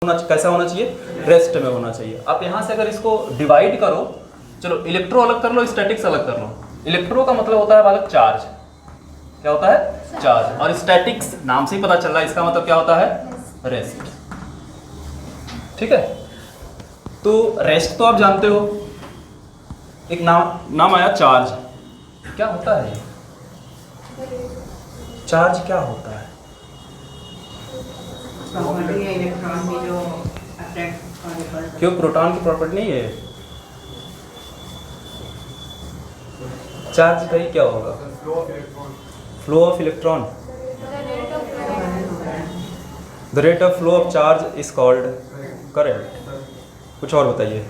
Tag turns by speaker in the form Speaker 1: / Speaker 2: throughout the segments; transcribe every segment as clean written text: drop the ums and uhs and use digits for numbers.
Speaker 1: कैसा होना चाहिए, रेस्ट में होना चाहिए। आप यहाँ से अगर इसको डिवाइड करो, चलो इलेक्ट्रो अलग कर लो, स्टैटिक्स अलग कर लो। इलेक्ट्रो का मतलब होता है बालक चार्ज, क्या होता है चार्ज, और स्टैटिक्स नाम से ही पता चल रहा है इसका मतलब क्या होता है रेस्ट। ठीक है, तो रेस्ट तो आप जानते हो, एक नाम आया चार्ज। क्या होता है चार्ज, क्या होता है? क्यों, प्रोटॉन की प्रॉपर्टी नहीं है? चार्ज भाई क्या होगा? Flow of electron. The rate of flow of charge is called current. कुछ और बताइए।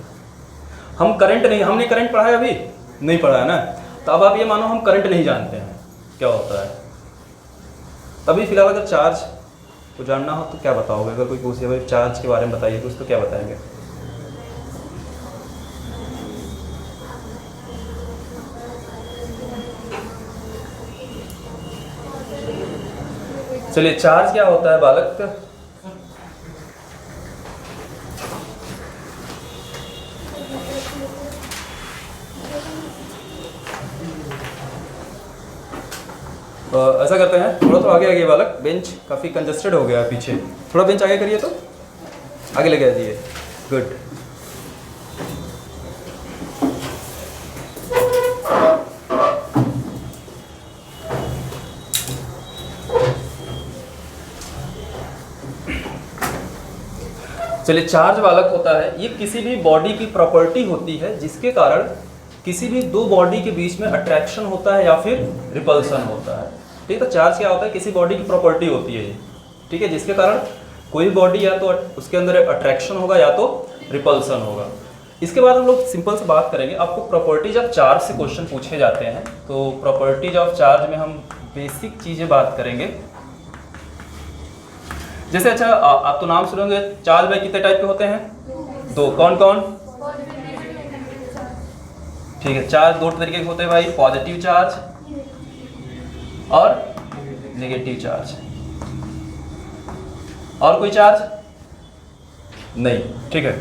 Speaker 1: हम करंट नहीं, हमने करंट पढ़ा है अभी नहीं पढ़ा है ना, तो अब आप ये मानो हम करंट नहीं जानते हैं क्या होता है। तभी फिलहाल अगर चार्ज को जानना हो तो क्या बताओगे? अगर कोई पूछे भाई चार्ज के बारे में बताइए कुछ, तो क्या बताएंगे? चलिए, चार्ज क्या होता है बालक? ऐसा करते हैं, थोड़ा तो आगे आगे बालक, बेंच काफ़ी कंजस्टेड हो गया है पीछे, थोड़ा बेंच आगे करिए, तो आगे लेके आइए। गुड। चलिए, चार्ज बालक होता है, ये किसी भी बॉडी की प्रॉपर्टी होती है जिसके कारण किसी भी दो बॉडी के बीच में अट्रैक्शन होता है या फिर रिपल्सन होता है। ठीक है, तो चार्ज क्या होता है? किसी बॉडी की प्रॉपर्टी होती है ये, ठीक है, जिसके कारण कोई बॉडी या तो उसके अंदर अट्रैक्शन होगा या तो रिपल्सन होगा। इसके बाद हम लोग सिंपल से बात करेंगे। आपको प्रॉपर्टीज ऑफ चार्ज से क्वेश्चन पूछे जाते हैं, तो प्रॉपर्टीज ऑफ चार्ज में हम बेसिक चीज़ें बात करेंगे। जैसे अच्छा, आप तो नाम सुनेंगे, चार्ज भाई कितने टाइप के होते हैं? दो। कौन कौन? ठीक है, चार्ज दो तरीके के होते हैं भाई, पॉजिटिव चार्ज और नेगेटिव चार्ज। और कोई चार्ज नहीं, ठीक है।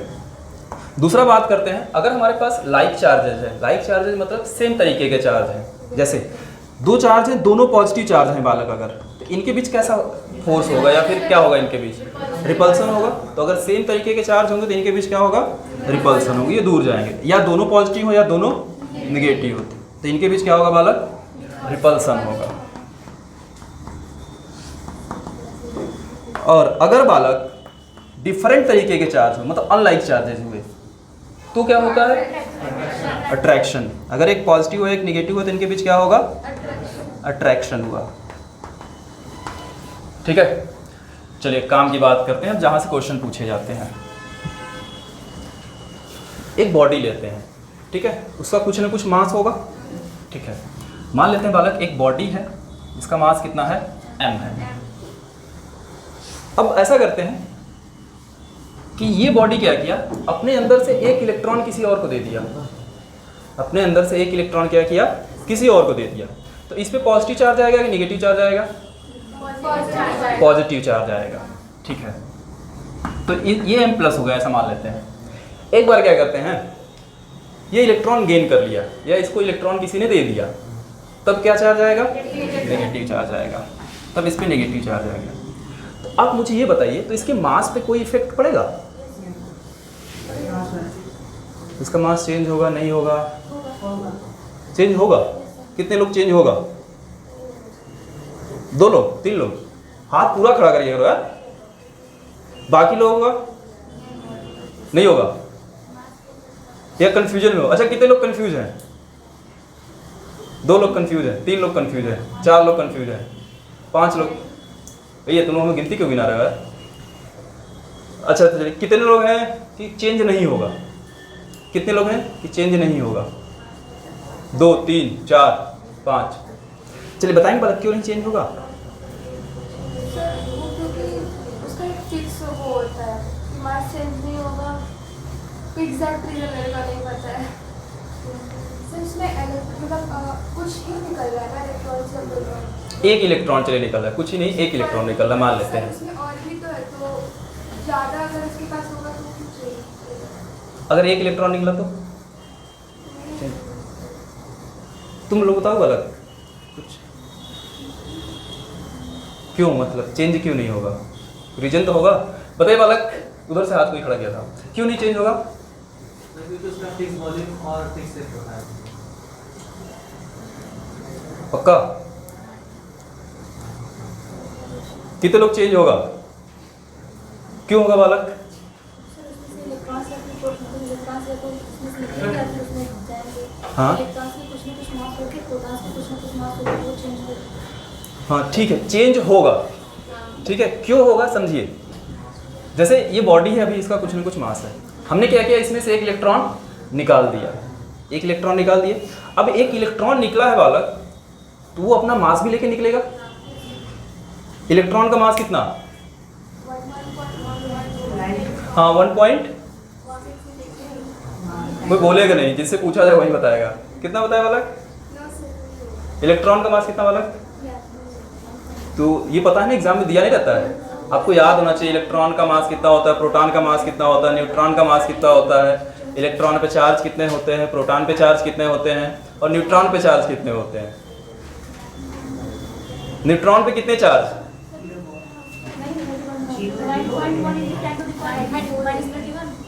Speaker 1: दूसरा बात करते हैं, अगर हमारे पास लाइक चार्जेज है, लाइक चार्जेज मतलब सेम तरीके के चार्ज हैं, जैसे दो चार्ज हैं, दोनों पॉजिटिव चार्ज हैं बालक, अगर तो इनके बीच कैसा फोर्स होगा या फिर क्या होगा? इनके बीच रिपल्सन होगा। तो अगर सेम तरीके के चार्ज होंगे तो इनके बीच क्या होगा? रिपल्सन होगी, ये दूर जाएंगे। या दोनों पॉजिटिव हो या दोनों निगेटिव हो तो इनके बीच क्या होगा बालक? रिपल्सन होगा। और अगर बालक डिफरेंट तरीके के चार्ज हो, मतलब अनलाइक चार्जेज हुए, तो क्या होता है? अट्रैक्शन। अगर एक पॉजिटिव हो एक निगेटिव हो तो इनके बीच क्या होगा? अट्रैक्शन हुआ। ठीक है, चलिए काम की बात करते हैं जहां से क्वेश्चन पूछे जाते हैं। एक बॉडी लेते हैं, ठीक है, उसका कुछ ना कुछ मास होगा, ठीक है। मान लेते हैं बालक एक बॉडी है जिसका मास कितना है? m है। अब ऐसा करते हैं कि ये बॉडी क्या किया, अपने अंदर से एक इलेक्ट्रॉन किसी और को दे दिया। अपने अंदर से एक इलेक्ट्रॉन क्या किया? किसी और को दे दिया। तो इस पे पॉजिटिव चार्ज आएगा कि नेगेटिव चार्ज आएगा? पॉजिटिव चार्ज आएगा, ठीक है। तो ये m प्लस हो गया, ऐसा मान लेते हैं। एक बार क्या करते हैं, ये इलेक्ट्रॉन गेन कर लिया या इसको इलेक्ट्रॉन किसी ने दे दिया, तब क्या चार्ज आएगा? नेगेटिव चार्ज आएगा। तब इस पे नेगेटिव चार्ज आएगा। तो आप मुझे ये बताइए, तो इसके मास पे कोई इफेक्ट पड़ेगा? इसका मास चेंज होगा नहीं होगा? चेंज होगा। कितने लोग चेंज होगा? 2 लोग 3 लोग? हाथ पूरा खड़ा करिएगा। बाकी लोगों का नहीं होगा या कंफ्यूजन में हो? अच्छा, कितने लोग कंफ्यूज हैं? 2 लोग कंफ्यूज हैं, 3 लोग कंफ्यूज हैं, 4 लोग कंफ्यूज हैं, 5 लोग। भैया तुम लोग में गिनती क्यों गिना रहे हो? अच्छा, तो चलिए, कितने लोग हैं कि चेंज नहीं होगा? कितने लोग हैं कि चेंज नहीं होगा? 2 3 4 5। चलिए बताएंगे बालक क्यों नहीं चेंज होगा?
Speaker 2: उसका एक फिक्स वो होता है, मास चेंज नहीं होगा। एग्जैक्ट रीजन मेरे को नहीं पता है। इसमें मतलब कुछ ही निकल रहा है इलेक्ट्रॉन से।
Speaker 1: एक इलेक्ट्रॉन चले निकल रहा है, कुछ ही नहीं, एक इलेक्ट्रॉन निकल रहा है, मान लेते हैं।
Speaker 2: इसमें और भी तो है, तो ज़्यादा अगर उसके पास होगा तो फिर चाहिए।
Speaker 1: अगर एक इलेक्ट्रॉन निकला तो तुम लोग बताओ गलत कुछ, क्यों मतलब चेंज क्यों नहीं होगा? रीजन तो होगा, बताइए बालक। उधर से हाथ कोई खड़ा किया था, क्यों नहीं चेंज होगा?
Speaker 3: क्योंकि उसका फिक्स वॉल्यूम और फिक्स रेट होता है।
Speaker 1: पक्का? कितने लोग चेंज होगा? क्यों होगा बालक? हाँ हाँ ठीक है, चेंज होगा। ठीक है, क्यों होगा समझिए। जैसे ये बॉडी है, अभी इसका कुछ ना कुछ मास है, हमने क्या किया, इसमें से एक इलेक्ट्रॉन निकाल दिया, एक इलेक्ट्रॉन निकाल दिए। अब एक इलेक्ट्रॉन निकला है बालक, तो वो अपना मास भी लेके निकलेगा। इलेक्ट्रॉन का मास कितना? हाँ 1 पॉइंट, कोई बोलेगा नहीं, जिससे पूछा जाए वही बताएगा। कितना बताया बालक? इलेक्ट्रॉन का मास कितना बालक? तो ये पता है ना, एग्जाम में दिया नहीं रहता है, आपको याद होना चाहिए इलेक्ट्रॉन का मास कितना होता है, प्रोटॉन का मास कितना होता है, न्यूट्रॉन का मास कितना होता है, इलेक्ट्रॉन पे चार्ज कितने होते हैं, प्रोटॉन पे चार्ज कितने होते हैं, और न्यूट्रॉन पे चार्ज कितने होते हैं। न्यूट्रॉन पे कितने चार्ज?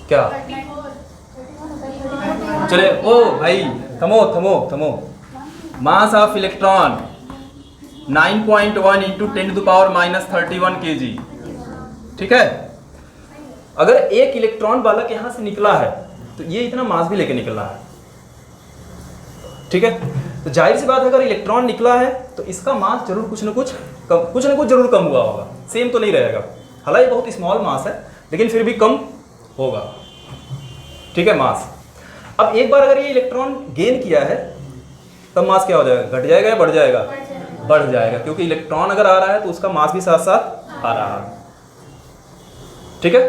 Speaker 1: क्या? चले ओ भाई, थमो थमो थमो। Mass of electron 9.1 into 10⁻³ kg। ठीक है, अगर एक इलेक्ट्रॉन बालक यहां से निकला है तो ये इतना मास भी लेके निकलना है। ठीक है, तो जाहिर सी बात है, अगर इलेक्ट्रॉन निकला है तो इसका मास जरूर कुछ ना कुछ जरूर कम हुआ होगा, सेम तो नहीं रहेगा। हालांकि बहुत स्मॉल मास है, लेकिन फिर भी कम होगा। ठीक है, मास। अब एक बार अगर ये इलेक्ट्रॉन गेन किया है, तब मास क्या हो जाएगा? घट जाएगा या बढ़ जाएगा? बढ़ जाएगा, क्योंकि इलेक्ट्रॉन अगर आ रहा है तो उसका मास भी साथ साथ आ रहा है। ठीक है,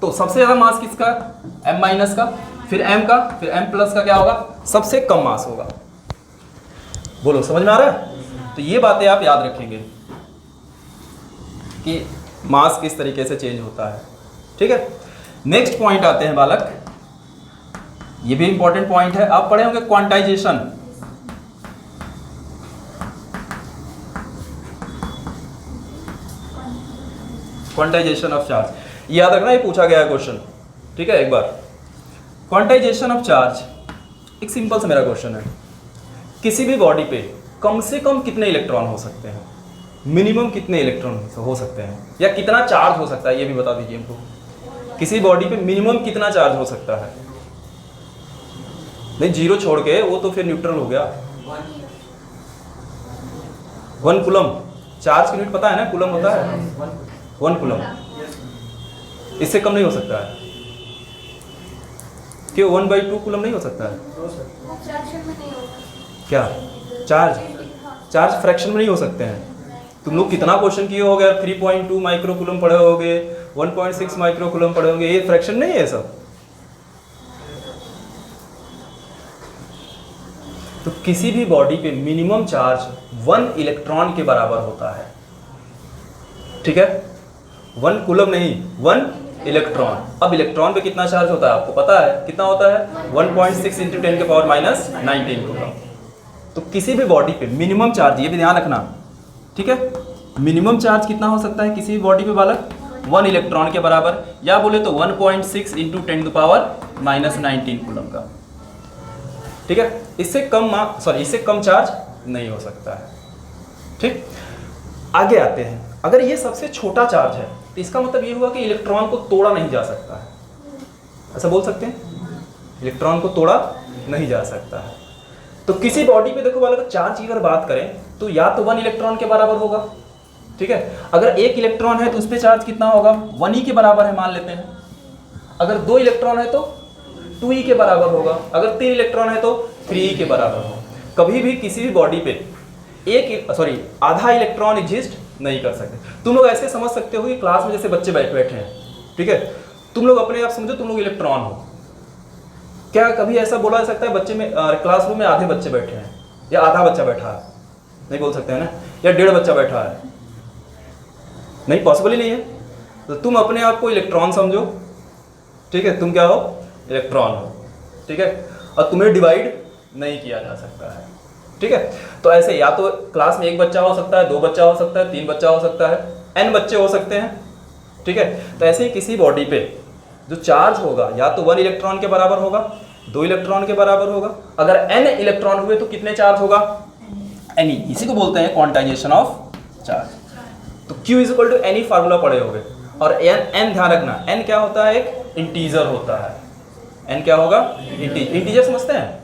Speaker 1: तो सबसे ज्यादा मास किसका? M- का, फिर M का, फिर M+ का क्या होगा? सबसे कम मास होगा। बोलो, समझ में आ रहा है? तो ये बातें आप याद रखेंगे कि मास किस तरीके से चेंज होता है। ठीक है, नेक्स्ट पॉइंट आते हैं बालक, ये भी इंपॉर्टेंट पॉइंट है, आप पढ़े होंगे क्वांटाइजेशन। क्वांटाइजेशन ऑफ चार्ज, याद रखना, ये पूछा गया है क्वेश्चन। ठीक है, एक बार क्वांटाइजेशन ऑफ चार्ज, एक सिंपल सा मेरा क्वेश्चन है, किसी भी बॉडी पे कम से कम कितने इलेक्ट्रॉन हो सकते हैं, मिनिमम कितने इलेक्ट्रॉन हो सकते हैं, या कितना चार्ज हो सकता है, ये भी बता दीजिए हमको। किसी बॉडी पे मिनिमम कितना चार्ज हो सकता है? नहीं, जीरो छोड़ के, वो तो फिर न्यूट्रल हो गया। 1 कूलम चार्ज की यूनिट पता है ना, कूलम होता है 1 कूलम, इससे कम नहीं हो सकता है। क्यों 1/2 कूलम नहीं हो सकता है? क्या चार्ज फ्रैक्शन में नहीं हो सकते हैं? तुम लोग कितना क्वेश्चन किए होगे, 3.2 माइक्रो कूलम पढ़े होगे, 1.6 माइक्रो कूलम पढ़े होंगे, ये फ्रैक्शन नहीं है सब। तो किसी भी बॉडी पे मिनिमम चार्ज 1 इलेक्ट्रॉन के बराबर होता है। ठीक है, 1 कूलम नहीं, 1 इलेक्ट्रॉन। अब इलेक्ट्रॉन पे कितना चार्ज होता है आपको पता है, कितना होता है? 1.6 इंटू 10⁻⁻19 कूलम। तो किसी भी बॉडी पे मिनिमम चार्ज, ये भी ध्यान रखना। ठीक है, मिनिमम चार्ज कितना हो सकता है किसी भी बॉडी पे बालक? 1 इलेक्ट्रॉन के बराबर, या बोले तो 1.6 इंटू 10⁻⁻19 कूलम का। ठीक है, इससे कम चार्ज नहीं हो सकता है। ठीक, आगे आते हैं, अगर ये सबसे छोटा चार्ज है तो इसका मतलब ये हुआ कि इलेक्ट्रॉन को तोड़ा नहीं जा सकता है, ऐसा बोल सकते हैं, इलेक्ट्रॉन को तोड़ा नहीं जा सकता है। तो किसी बॉडी पे देखो बालक, चार्ज की अगर बात करें तो या तो 1 इलेक्ट्रॉन के बराबर होगा। ठीक है, अगर 1 इलेक्ट्रॉन है तो उस पर चार्ज कितना होगा? 1 ही के बराबर है मान लेते हैं। अगर 2 इलेक्ट्रॉन है तो 2 के बराबर होगा, अगर 3 इलेक्ट्रॉन है तो 3 के बराबर होगा। कभी भी किसी भी बॉडी पे आधा इलेक्ट्रॉन एग्जिस्ट नहीं कर सकते। तुम लोग ऐसे समझ सकते हो कि क्लास में जैसे बच्चे बैठे हैं, ठीक है, तुम लोग अपने आप समझो तुम लोग इलेक्ट्रॉन हो। क्या कभी ऐसा बोला जा सकता है बच्चे में क्लासरूम में आधे बच्चे बैठे हैं या आधा बच्चा बैठा है? नहीं बोल सकते हैं ना, या 1.5 बच्चा बैठा है? नहीं, पॉसिबल ही नहीं है। तो तुम अपने आप को इलेक्ट्रॉन समझो, ठीक है, तुम क्या हो, इलेक्ट्रॉन हो, ठीक है, और तुम्हें डिवाइड नहीं किया जा सकता है, ठीक है। तो ऐसे या तो क्लास में एक बच्चा हो सकता है, 2 बच्चा हो सकता है, 3 बच्चा हो सकता है, n बच्चे हो सकते हैं, ठीक है। तो ऐसे ही किसी बॉडी पे जो चार्ज होगा या तो 1 इलेक्ट्रॉन के बराबर होगा, 2 इलेक्ट्रॉन के बराबर होगा। अगर n इलेक्ट्रॉन हुए तो कितने चार्ज होगा, Ni, इसी को बोलते हैं क्वांटाइजेशन ऑफ चार्ज। तो Q is equal to Ni formula पढ़े होगे। और n ध्यान रखना, n क्या होता है, एक इंटीजर होता है। n क्या होगा, इंटीजर समझते हैं,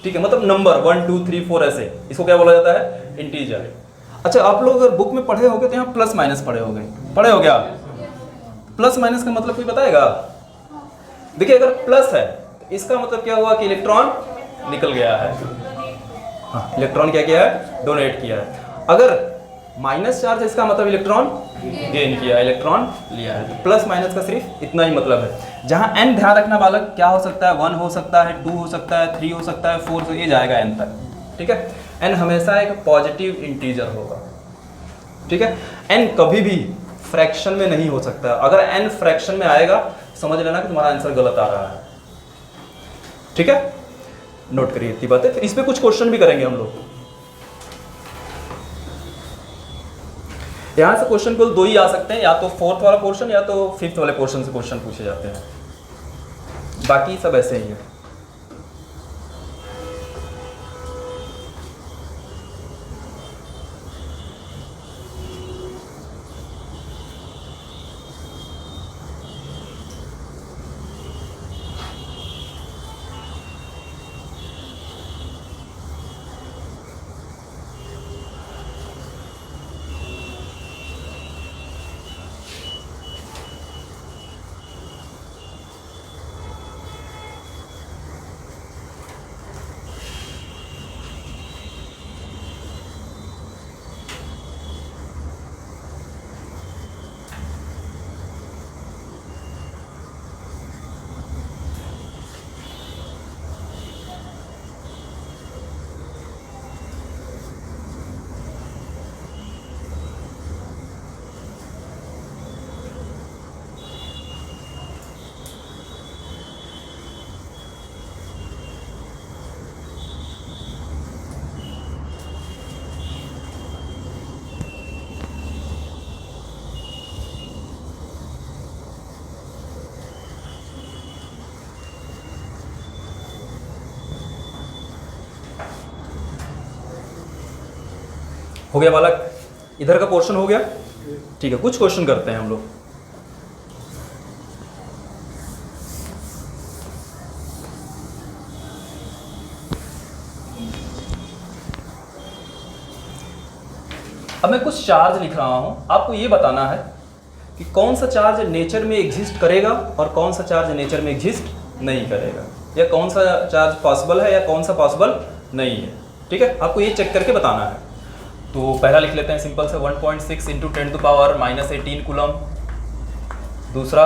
Speaker 1: ठीक है, मतलब नंबर 1 2 3 4 ऐसे, इसको क्या बोला जाता है, इंटीजर। अच्छा, आप लोग अगर बुक में पढ़े होगे तो यहाँ प्लस माइनस पढ़े होगे आप। प्लस माइनस का मतलब कोई बताएगा? देखिए, अगर प्लस है तो इसका मतलब क्या हुआ कि इलेक्ट्रॉन निकल गया है, हाँ, इलेक्ट्रॉन क्या किया है, डोनेट किया है। अगर माइनस चार्ज है इसका मतलब इलेक्ट्रॉन गेन किया, इलेक्ट्रॉन लिया है। तो प्लस माइनस का सिर्फ इतना ही मतलब है। जहां n ध्यान रखना बालक, क्या हो सकता है, 1 हो सकता है, 2 हो सकता है, 3 हो सकता है, 4 से ये जाएगा n तक, ठीक है। n हमेशा एक पॉजिटिव इंटीजर होगा, ठीक है। n कभी भी फ्रैक्शन में नहीं हो सकता। अगर n फ्रैक्शन में आएगा समझ लेना कि तुम्हारा आंसर गलत आ रहा है, ठीक है। नोट करिए इतनी बातें, फिर इस पे कुछ क्वेश्चन भी करेंगे हम लोग। यहाँ से क्वेश्चन केवल 2 ही आ सकते हैं, या तो 4th वाला पोर्शन या तो 5th वाले पोर्शन से क्वेश्चन पूछे जाते हैं, बाकी सब ऐसे ही है। हो गया बालक, इधर का पोर्शन हो गया, ठीक है। कुछ क्वेश्चन करते हैं हम लोग। अब मैं कुछ चार्ज लिख रहा हूं, आपको ये बताना है कि कौन सा चार्ज नेचर में एग्जिस्ट करेगा और कौन सा चार्ज नेचर में एग्जिस्ट नहीं करेगा, या कौन सा चार्ज पॉसिबल है या कौन सा पॉसिबल नहीं है, ठीक है। आपको ये चेक करके बताना है। तो पहला लिख लेते हैं सिंपल से 1.6 इंटू 10⁻⁻18 कूलम। दूसरा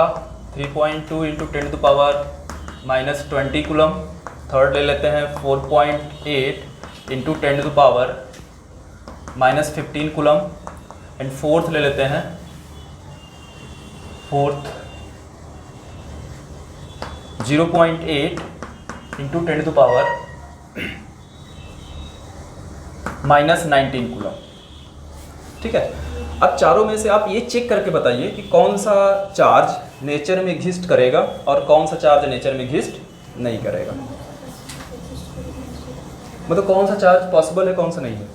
Speaker 1: 3.2 इंटू 10⁻⁻20 कूलम। थर्ड ले लेते हैं 4.8 इंटू 10⁻⁻15 कूलम। एंड फोर्थ ले लेते हैं, फोर्थ 0.8 इंटू 10⁻⁻19 कूलम, ठीक है। अब चारों में से आप ये चेक करके बताइए कि कौन सा चार्ज नेचर में एग्जिस्ट करेगा और कौन सा चार्ज नेचर में एग्जिस्ट नहीं करेगा। मतलब कौन सा चार्ज पॉसिबल है, कौन सा नहीं है।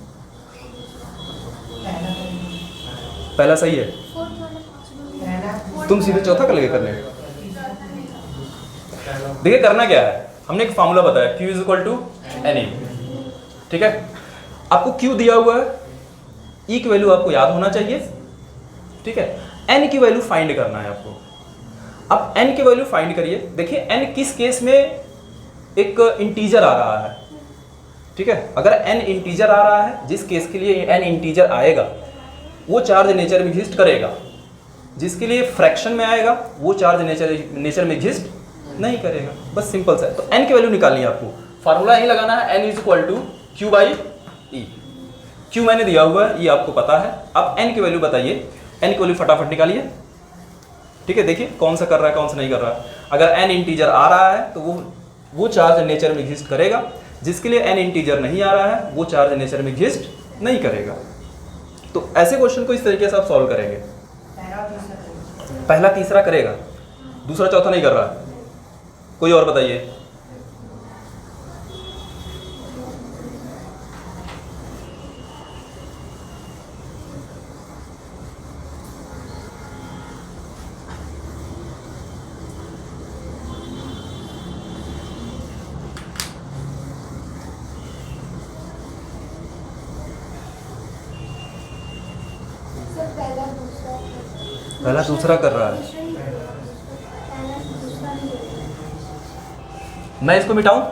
Speaker 1: पहला सही है, तुम सीधे चौथा कर लेगे करने। देखिए करना क्या है, हमने एक फार्मूला बताया Q is equal to NE, ठीक है। आपको Q दिया हुआ है, E की वैल्यू आपको याद होना चाहिए, ठीक है। N की वैल्यू फाइंड करना है आपको। अब N की वैल्यू फाइंड करिए। देखिए N किस केस में एक इंटीजर आ रहा है, ठीक है। अगर N इंटीजर आ रहा है, जिस केस के लिए N इंटीजर आएगा वो चार्ज नेचर में एग्जिस्ट करेगा, जिसके लिए फ्रैक्शन में आएगा वो चार्ज नेचर में एग्जिस्ट नहीं करेगा। बस सिंपल सा है। तो N की वैल्यू निकालनी है आपको, फार्मूला यही लगाना है, N is equal to Q by E। Q मैंने दिया हुआ है, ये आपको पता है। अब N की वैल्यू बताइए, N की वैल्यू फटाफट निकालिए। ठीक है, देखिए कौन सा कर रहा है कौन सा नहीं कर रहा है। अगर n इंटीजर आ रहा है तो वो चार्ज नेचर में एग्जिस्ट करेगा, जिसके लिए n इंटीजर नहीं आ रहा है वो चार्ज नेचर में एग्जिस्ट नहीं करेगा। तो ऐसे क्वेश्चन को इस तरीके से आप सॉल्व करेंगे। पहला तीसरा करेगा, दूसरा चौथा नहीं कर रहा है। कोई और बताइए।
Speaker 2: सर पहला दूसरा
Speaker 1: पहला दूसरा कर रहा है।
Speaker 2: पहला दूसरा नहीं करेगा।
Speaker 1: मैं इसको मिटाऊं?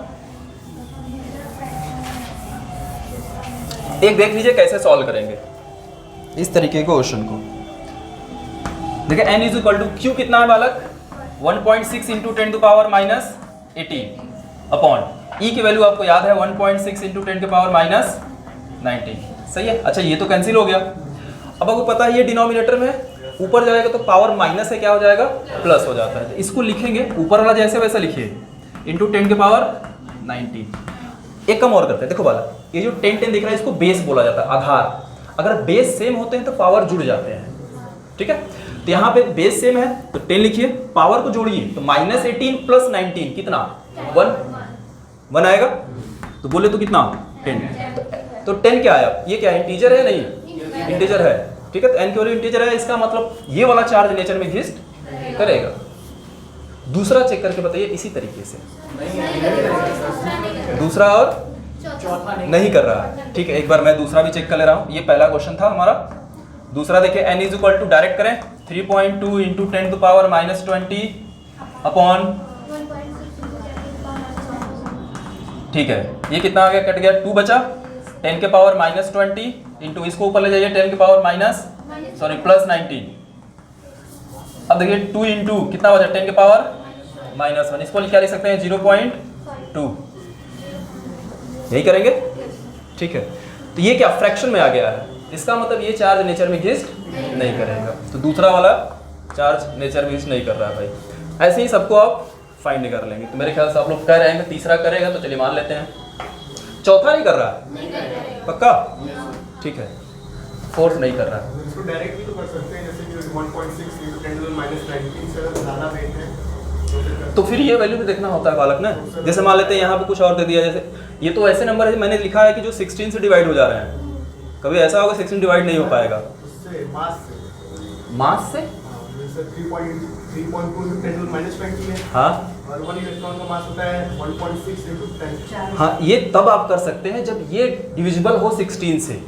Speaker 1: एक देख लीजिए कैसे सॉल्व करेंगे इस तरीके को क्वेश्चन को। देखिए n is equal to q कितना है बालक 1.6 into 10 to power minus 18 upon e की वैल्यू आपको याद है 1.6 इंटू 10 के पावर माइनस 19। सही है। अच्छा ये तो कैंसिल हो गया। अब आपको पता है ये डिनोमिनेटर में ऊपर जाएगा तो पावर माइनस है क्या हो जाएगा प्लस हो जाता है। तो इसको लिखेंगे ऊपर वाला जैसे वैसा लिखिए इंटू 10 के पावर 19। एक कम और करते हैं। देखो बाला ये जो 10 10 दिख रहा है इसको बेस बोला जाता है, आधार। अगर बेस सेम होते हैं तो पावर जुड़ जाते हैं। ठीक है, तो यहाँ पे बेस सेम है तो 10 लिखिए, पावर को जोड़िए तो माइनस 18 प्लस 19 कितना 1 आएगा। तो बोले तो कितना 10। तो 10 क्या आया, ये क्या इंटीजर है नहीं इंटीजर है। ठीक है, तो n की वैल्यू इंटीजर है, इसका मतलब ये वाला चार्ज नेचर में एग्जिस्ट करेगा। दूसरा चेक करके बताइए इसी तरीके से। दूसरा और नहीं कर रहा है। ठीक है, एक बार मैं दूसरा भी चेक कर ले रहा हूँ। ये पहला क्वेश्चन था हमारा। दूसरा देखिए n is equal to direct करें 3.2 into 10 to power minus 20 upon. ठीक है, ये कितना आ गया कट गया 2 बचा 10 के पावर माइनस 20 इंटू इसको ऊपर ले जाइए 10 के पावर माइनस प्लस 19। अब देखिए 2 इंटू कितना बचा 10 के पावर माइनस 1, इसको क्या लिख सकते हैं 0.2। यही करेंगे। ठीक है, तो ये क्या फ्रैक्शन में आ गया है, इसका मतलब ये चार्ज नेचर में एग्जिस्ट नहीं करेगा। तो दूसरा वाला चार्ज नेचर में एग्जिस्ट नहीं कर रहा है भाई। ऐसे ही सबको आप फाइंड कर लेंगे। तो मेरे ख्याल से आप लोग कह रहे हैं तीसरा करेगा तो चलिए मान लेते हैं। चौथा नहीं कर रहा है पक्का? ठीक है, फोर्थ नहीं कर रहा है।
Speaker 4: इसको डायरेक्ट भी तो कर सकते हैं, जैसे कि 1.6 into 10 to the minus 19 से ज़्यादा वेट है
Speaker 1: तो फिर ये वैल्यू भी देखना होता है बालक ना। जैसे मान लेते हैं यहाँ पे कुछ और दे दिया, जैसे ये तो ऐसे नंबर है मैंने लिखा है कि जो 16 से डिवाइड हो जा रहे हैं। कभी ऐसा होगा 16 डिवाइड नहीं हो पाएगा
Speaker 4: उससे
Speaker 1: मास से।
Speaker 4: जैसे 3.2 into 10 to the minus 20 है।
Speaker 1: हाँ
Speaker 4: और 1 इलेक्ट्रॉन का मास होता है 1.6 into 10।
Speaker 1: हाँ, ये तब आप कर सकते हैं जब ये डिविजिबल हो 16 से।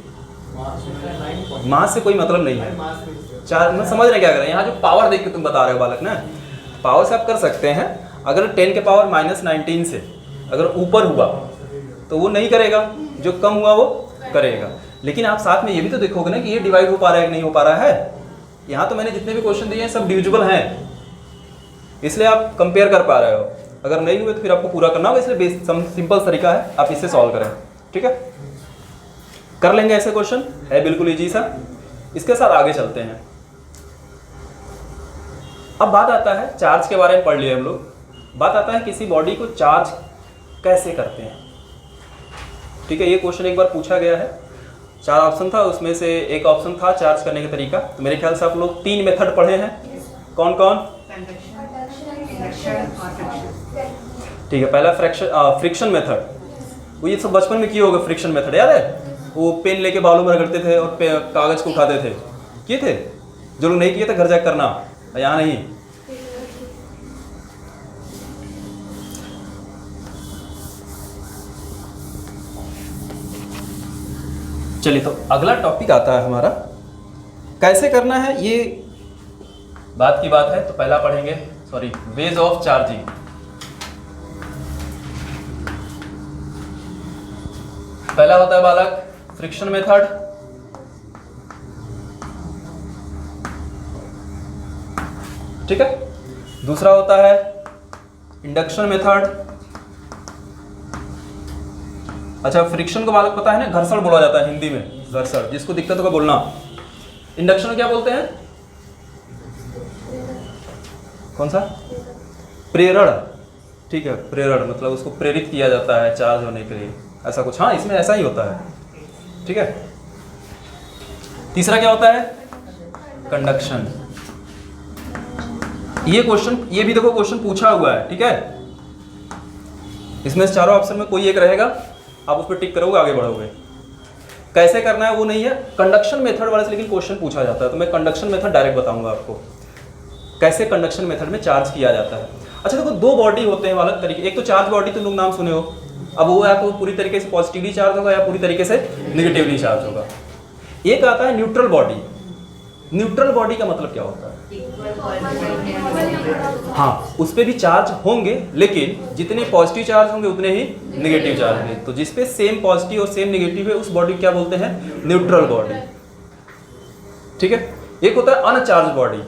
Speaker 4: मास होता है 9.
Speaker 1: मास से कोई मतलब नहीं है।
Speaker 4: मास नहीं
Speaker 1: चार मैं समझ रहे क्या कर रहे हैं यहाँ, जो पावर देख के तुम बता रहे हो बालक ना, पावर से आप कर सकते हैं। अगर 10 के पावर माइनस 19 से अगर ऊपर हुआ तो वो नहीं करेगा, जो कम हुआ वो करेगा। लेकिन आप साथ में ये भी तो देखोगे ना कि ये डिवाइड हो पा रहा है कि नहीं हो पा रहा है। यहाँ तो मैंने जितने भी क्वेश्चन दिए हैं सब डिविजिबल हैं, इसलिए आप कंपेयर कर पा रहे हो। अगर नहीं हुए तो फिर आपको पूरा करना होगा, इसलिए सिंपल तरीका है, आप इससे सॉल्व करें। ठीक है, कर लेंगे ऐसे क्वेश्चन, है बिल्कुल इजी सा। इसके साथ आगे चलते हैं। अब बात आता है चार्ज के बारे में पढ़ लिए हम लोग। बात आता है किसी बॉडी को चार्ज कैसे करते हैं। ठीक है, ये क्वेश्चन एक बार पूछा गया है। 4 ऑप्शन था, उसमें से एक ऑप्शन था चार्ज करने का तरीका। तो मेरे ख्याल से आप लोग 3 मेथड पढ़े हैं। कौन कौन? ठीक है, पहला फ्रिक्शन मेथड। वो ये सब बचपन में किए होगा, फ्रिक्शन मेथड याद है? वो पेन लेके बालों में रगड़ते थे और कागज को उठाते थे, किए थे? जो लोग नहीं किए थे घर जाकर करना, यहाँ नहीं। चलिए, तो अगला टॉपिक आता है हमारा कैसे करना है। ये बात की बात है तो पहला पढ़ेंगे, सॉरी, वेज ऑफ चार्जिंग। पहला होता है बालक फ्रिक्शन मेथड। ठीक है, दूसरा होता है इंडक्शन मेथड। अच्छा, फ्रिक्शन को बालक पता है ना, घर्षण बोला जाता है हिंदी में, घर्षण। जिसको दिक्कत होगा बोलना। इंडक्शन क्या बोलते हैं? कौन सा? प्रेरण, ठीक है, प्रेरण मतलब उसको प्रेरित किया जाता है चार्ज होने के लिए, ऐसा कुछ। हाँ, इसमें ऐसा ही होता है, ठीक है। तीसरा क्या होता है? कंडक्शन। ये क्वेश्चन, ये भी देखो क्वेश्चन पूछा हुआ है, ठीक है। इसमें से चारों ऑप्शन में कोई एक रहेगा, आप उस पर टिक करोगे, आगे बढ़ोगे। कैसे करना है वो नहीं है, कंडक्शन मेथड वाले से लेकिन क्वेश्चन पूछा जाता है, तो मैं कंडक्शन मेथड डायरेक्ट बताऊंगा आपको, कैसे कंडक्शन मेथड में चार्ज किया जाता है। अच्छा देखो, दो बॉडी होते हैं अलग तरीके, एक तो चार्ज बॉडी तुम लोग नाम सुने हो, अब वो या तो पूरी तरीके से पॉजिटिवली चार्ज होगा या पूरी तरीके से निगेटिवली चार्ज होगा। एक आता है न्यूट्रल बॉडी। न्यूट्रल बॉडी का मतलब क्या होता है? हाँ, उस पर भी चार्ज होंगे, लेकिन जितने पॉजिटिव चार्ज होंगे उतने ही निगेटिव चार्ज होंगे। तो जिस पे सेम पॉजिटिव और सेम निगेटिव है उस बॉडी क्या बोलते हैं? न्यूट्रल बॉडी, ठीक है। एक होता है अनचार्ज बॉडी,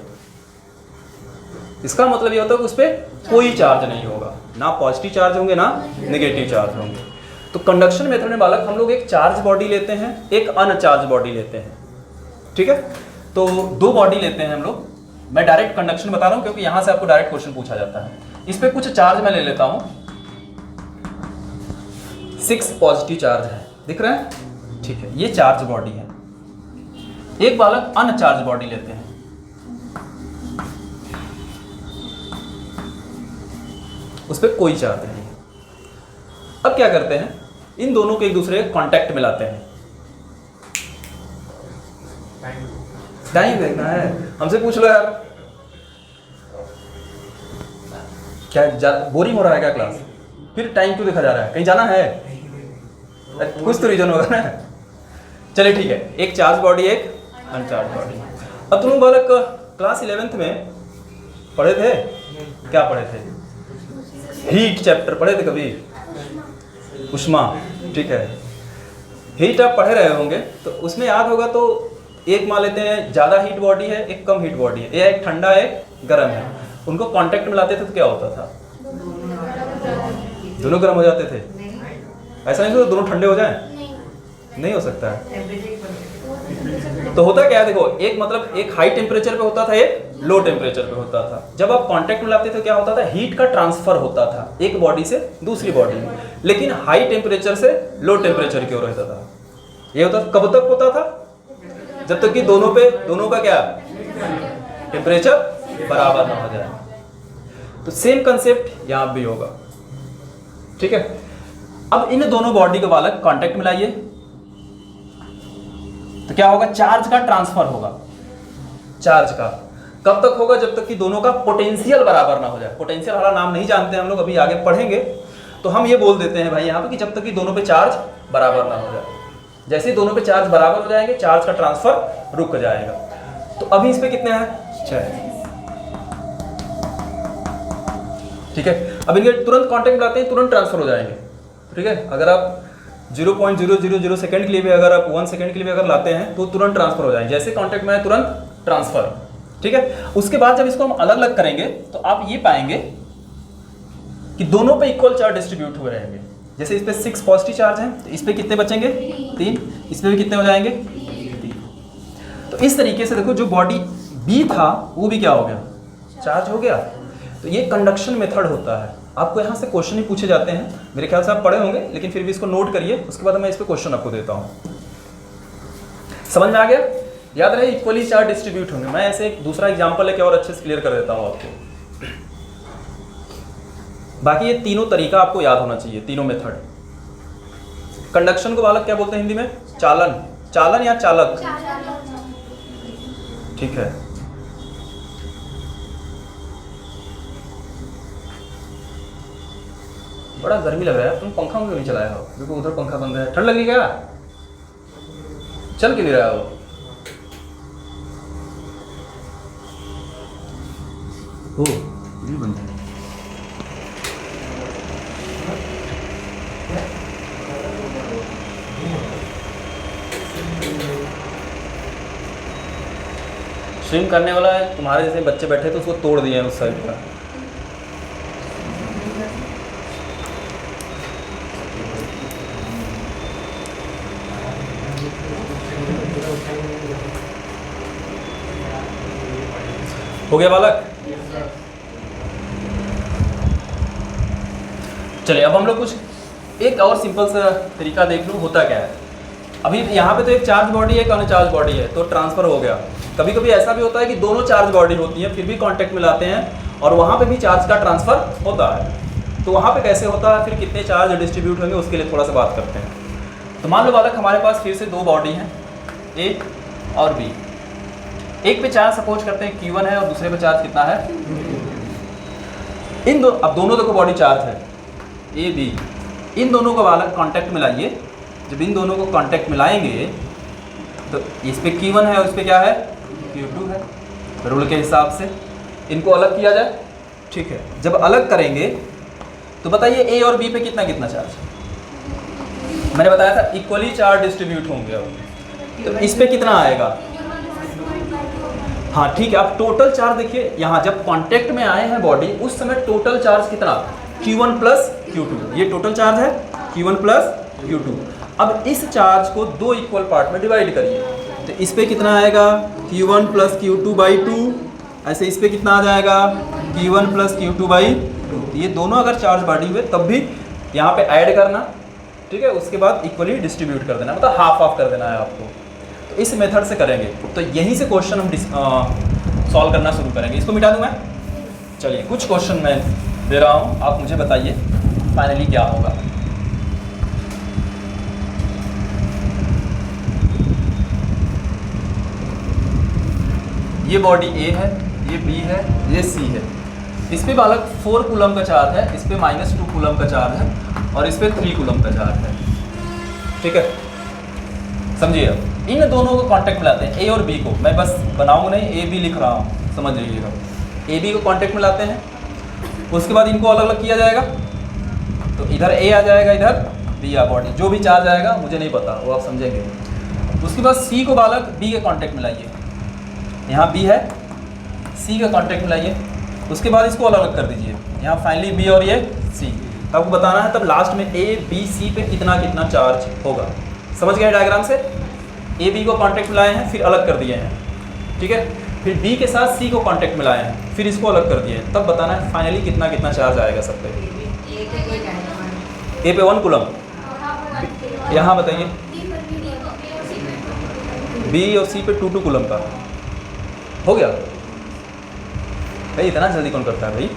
Speaker 1: इसका मतलब ये होता है कि उस पर कोई चार्ज नहीं होगा, ना पॉजिटिव चार्ज होंगे ना निगेटिव चार्ज होंगे। तो कंडक्शन मेथड में बालक हम लोग एक चार्ज बॉडी लेते हैं, एक अनचार्ज बॉडी लेते हैं, ठीक है। तो दो बॉडी लेते हैं हम लोग। मैं डायरेक्ट कंडक्शन बता रहा हूं क्योंकि यहां से आपको डायरेक्ट क्वेश्चन पूछा जाता है। इस पे कुछ चार्ज मैं ले लेता हूं, 6 पॉजिटिव चार्ज है, दिख रहा है, ठीक है, ये चार्ज बॉडी है। एक बालक अनचार्ज बॉडी लेते हैं, उस पर कोई चार्ज नहीं है। अब क्या करते हैं, इन दोनों को एक दूसरे के कांटेक्ट में लाते हैं। टाइम देखना है, हमसे पूछ लो यार, क्या बोरिंग हो रहा है क्या क्लास? फिर टाइम क्यों देखा जा रहा है? कहीं जाना है? कुछ तो रीजन होगा ना। चलिए ठीक है, एक चार्ज बॉडी एक अनचार्ज बॉडी। अब तुम बालक क्लास 11th में पढ़े थे, क्या पढ़े थे? हीट चैप्टर पढ़े थे कभी? उष्मा, ठीक है। हीट आप पढ़े रहे होंगे तो उसमें याद होगा। तो एक मान लेते हैं ज़्यादा हीट बॉडी है, एक कम हीट बॉडी है, एक ठंडा एक गर्म है, उनको कांटेक्ट में लाते थे तो क्या होता था? दोनों गर्म हो जाते थे। ऐसा नहीं दोनों ठंडे हो जाएं? नहीं हो सकता है। तो होता क्या है, देखो, एक मतलब एक हाई टेम्परेचर पे होता था, एक लो टेम्परेचर पे होता था। जब आप कांटेक्ट में लाते थे क्या होता था? हीट का ट्रांसफर होता था एक बॉडी से दूसरी बॉडी में, लेकिन हाई टेम्परेचर से लो टेम्परेचर की ओर रहता था। ये होता कब तक होता था? जब तक कि दोनों का क्या टेम्परेचर बराबर ना हो जाए। तो सेम कंसेप्ट यहां भी होगा, ठीक है। अब इन दोनों बॉडी को बालक कांटेक्ट में लाइए तो क्या होगा? चार्ज का ट्रांसफर होगा। चार्ज का कब तक होगा? जब तक कि दोनों का पोटेंशियल बराबर ना हो जाए। पोटेंशियल वाला नाम नहीं जानते हम लोग, अभी आगे पढ़ेंगे। तो हम ये बोल देते हैं भाई यहाँ पे कि जब तक कि दोनों पे चार्ज बराबर ना हो जाए। जैसे ही दोनों पे चार्ज बराबर हो जाएंगे, चार्ज का ट्रांसफर रुक जाएगा। तो अभी इस पे कितने हैं? 6, ठीक है। अब इनके तुरंत कांटेक्ट में लाते हैं, तुरंत ट्रांसफर हो जाएंगे, ठीक है। अगर आप 0.000 सेकंड के लिए भी, अगर आप 1 सेकंड के लिए भी अगर लाते हैं तो तुरंत ट्रांसफर हो जाएंगे। जैसे कांटेक्ट में है तुरंत ट्रांसफर, ठीक है। उसके बाद जब इसको हम अलग अलग करेंगे तो आप ये पाएंगे कि दोनों पे इक्वल चार्ज डिस्ट्रीब्यूट हुए रहेंगे। जैसे इस पे 6 पॉजिटिव चार्ज हैं तो इस पे कितने बचेंगे? 3। इस पे भी कितने हो जाएंगे? 3। तो इस तरीके से देखो, जो बॉडी बी था वो भी क्या हो गया? चार्ज हो गया। तो ये कंडक्शन मेथड होता है। आपको यहाँ से क्वेश्चन ही पूछे जाते हैं, मेरे ख्याल से आप पढ़े होंगे, लेकिन फिर भी इसको नोट करिए, उसके बाद मैं इस पे क्वेश्चन आपको देता हूँ। समझ में आ गया? याद रहे इक्वली चार्ज डिस्ट्रीब्यूट होंगे। मैं ऐसे एक दूसरा एग्जांपल लेके और अच्छे से क्लियर कर देता हूँ आपको। बाकी ये तीनों तरीका आपको याद होना चाहिए, तीनों मेथड। कंडक्शन को बालक क्या बोलते हैं हिंदी में? चालन, चालन या चालक, ठीक है। बड़ा गर्मी लग रहा है, तुम पंखा क्यों नहीं चलाया हो? देखो उधर पंखा बंद है, ठंड लगी क्या? चल क्यों नहीं रहा हो? ये बंद है। स्विम करने वाला है, तुम्हारे जैसे बच्चे बैठे तो उसको तोड़ दिए उस साइड का। हो गया बालक? चलिए अब हम लोग कुछ एक और सिंपल सा तरीका देख लो होता क्या है। अभी यहाँ पे तो एक चार्ज बॉडी है, एक अनचार्ज बॉडी है, तो ट्रांसफर हो गया। कभी कभी ऐसा भी होता है कि दोनों चार्ज बॉडी होती है फिर भी कांटेक्ट में लाते हैं और वहाँ पे भी चार्ज का ट्रांसफर होता है। तो वहाँ पे कैसे होता है, फिर कितने चार्ज डिस्ट्रीब्यूट होंगे उसके लिए थोड़ा सा बात करते हैं। तो मान लो बालक हमारे पास फिर से दो बॉडी हैं, ए और बी। एक पे चार्ज सपोज करते हैं Q1 है और दूसरे पे चार्ज कितना है, इन दो, अब दोनों देखो बॉडी चार्ज है ए बी, इन दोनों को बालक कांटेक्ट में लाइए। जब इन दोनों को कांटेक्ट में लाएंगे तो इस पे Q1 है और इस पे क्या है, Q2 है। रूल के हिसाब से इनको अलग किया जाए, ठीक है। जब अलग करेंगे तो बताइए ए और बी पे कितना कितना चार्ज, मैंने बताया था इक्वली चार्ज डिस्ट्रीब्यूट होंगे। अब तो इस पे कितना आएगा, हाँ ठीक है। अब टोटल चार्ज देखिए, यहाँ जब कांटेक्ट में आए हैं बॉडी उस समय टोटल चार्ज कितना, Q1 प्लस Q2, ये टोटल चार्ज है Q1 प्लस Q2। अब इस चार्ज को दो इक्वल पार्ट में डिवाइड करिए, तो इस पे कितना आएगा Q1 प्लस Q2/2, ऐसे इस पे कितना आ जाएगा Q1 प्लस Q2/2। ये दोनों अगर चार्ज बॉडी हुए तब भी यहाँ पे ऐड करना, ठीक है। उसके बाद इक्वली डिस्ट्रीब्यूट कर देना, मतलब हाफ हाफ कर देना है आपको। तो इस मेथड से करेंगे तो यहीं से क्वेश्चन हम सॉल्व करना शुरू करेंगे। इसको मिटा दूं मैं, चलिए कुछ क्वेश्चन मैं दे रहा हूँ, आप मुझे बताइए फाइनली क्या होगा। ये बॉडी ए है, ये बी है, ये सी है। इस पे बालक 4 कूलम का चार्ज है, इस पे -2 कूलम का चार्ज है और इस पे 3 कूलम का चार्ज है, ठीक है। समझिए अब इन दोनों को कांटेक्ट में लाते हैं, ए और बी को। मैं बस बनाऊंगा नहीं, ए बी लिख रहा हूँ, समझ लीजिएगा। ए बी को कांटेक्ट में लाते हैं, उसके बाद इनको अलग अलग किया जाएगा। तो इधर ए आ जाएगा, इधर बी आ बॉडी, जो भी चार्ज आएगा मुझे नहीं पता, वो आप समझेंगे। उसके बाद सी को बालक बी के कांटेक्ट में लाइए, यहाँ बी है, सी का कांटेक्ट में लाइए। उसके बाद इसको अलग अलग कर दीजिए, यहाँ फाइनली बी और ये सी। आपको बताना है तब लास्ट में ए बी सी पे कितना कितना चार्ज होगा। समझ गए डायग्राम से, ए बी को कांटेक्ट में लाए हैं फिर अलग कर दिए हैं, ठीक है। फिर बी के साथ सी को कांटेक्ट में लाए हैं फिर इसको अलग कर दिए हैं, तब बताना है फाइनली कितना कितना चार्ज आएगा सब पे। ए पे 1 कूलम, यहाँ बताइए बी और सी पे 2 कूलम का हो गया भाई। इतना जल्दी कौन करता है भाई।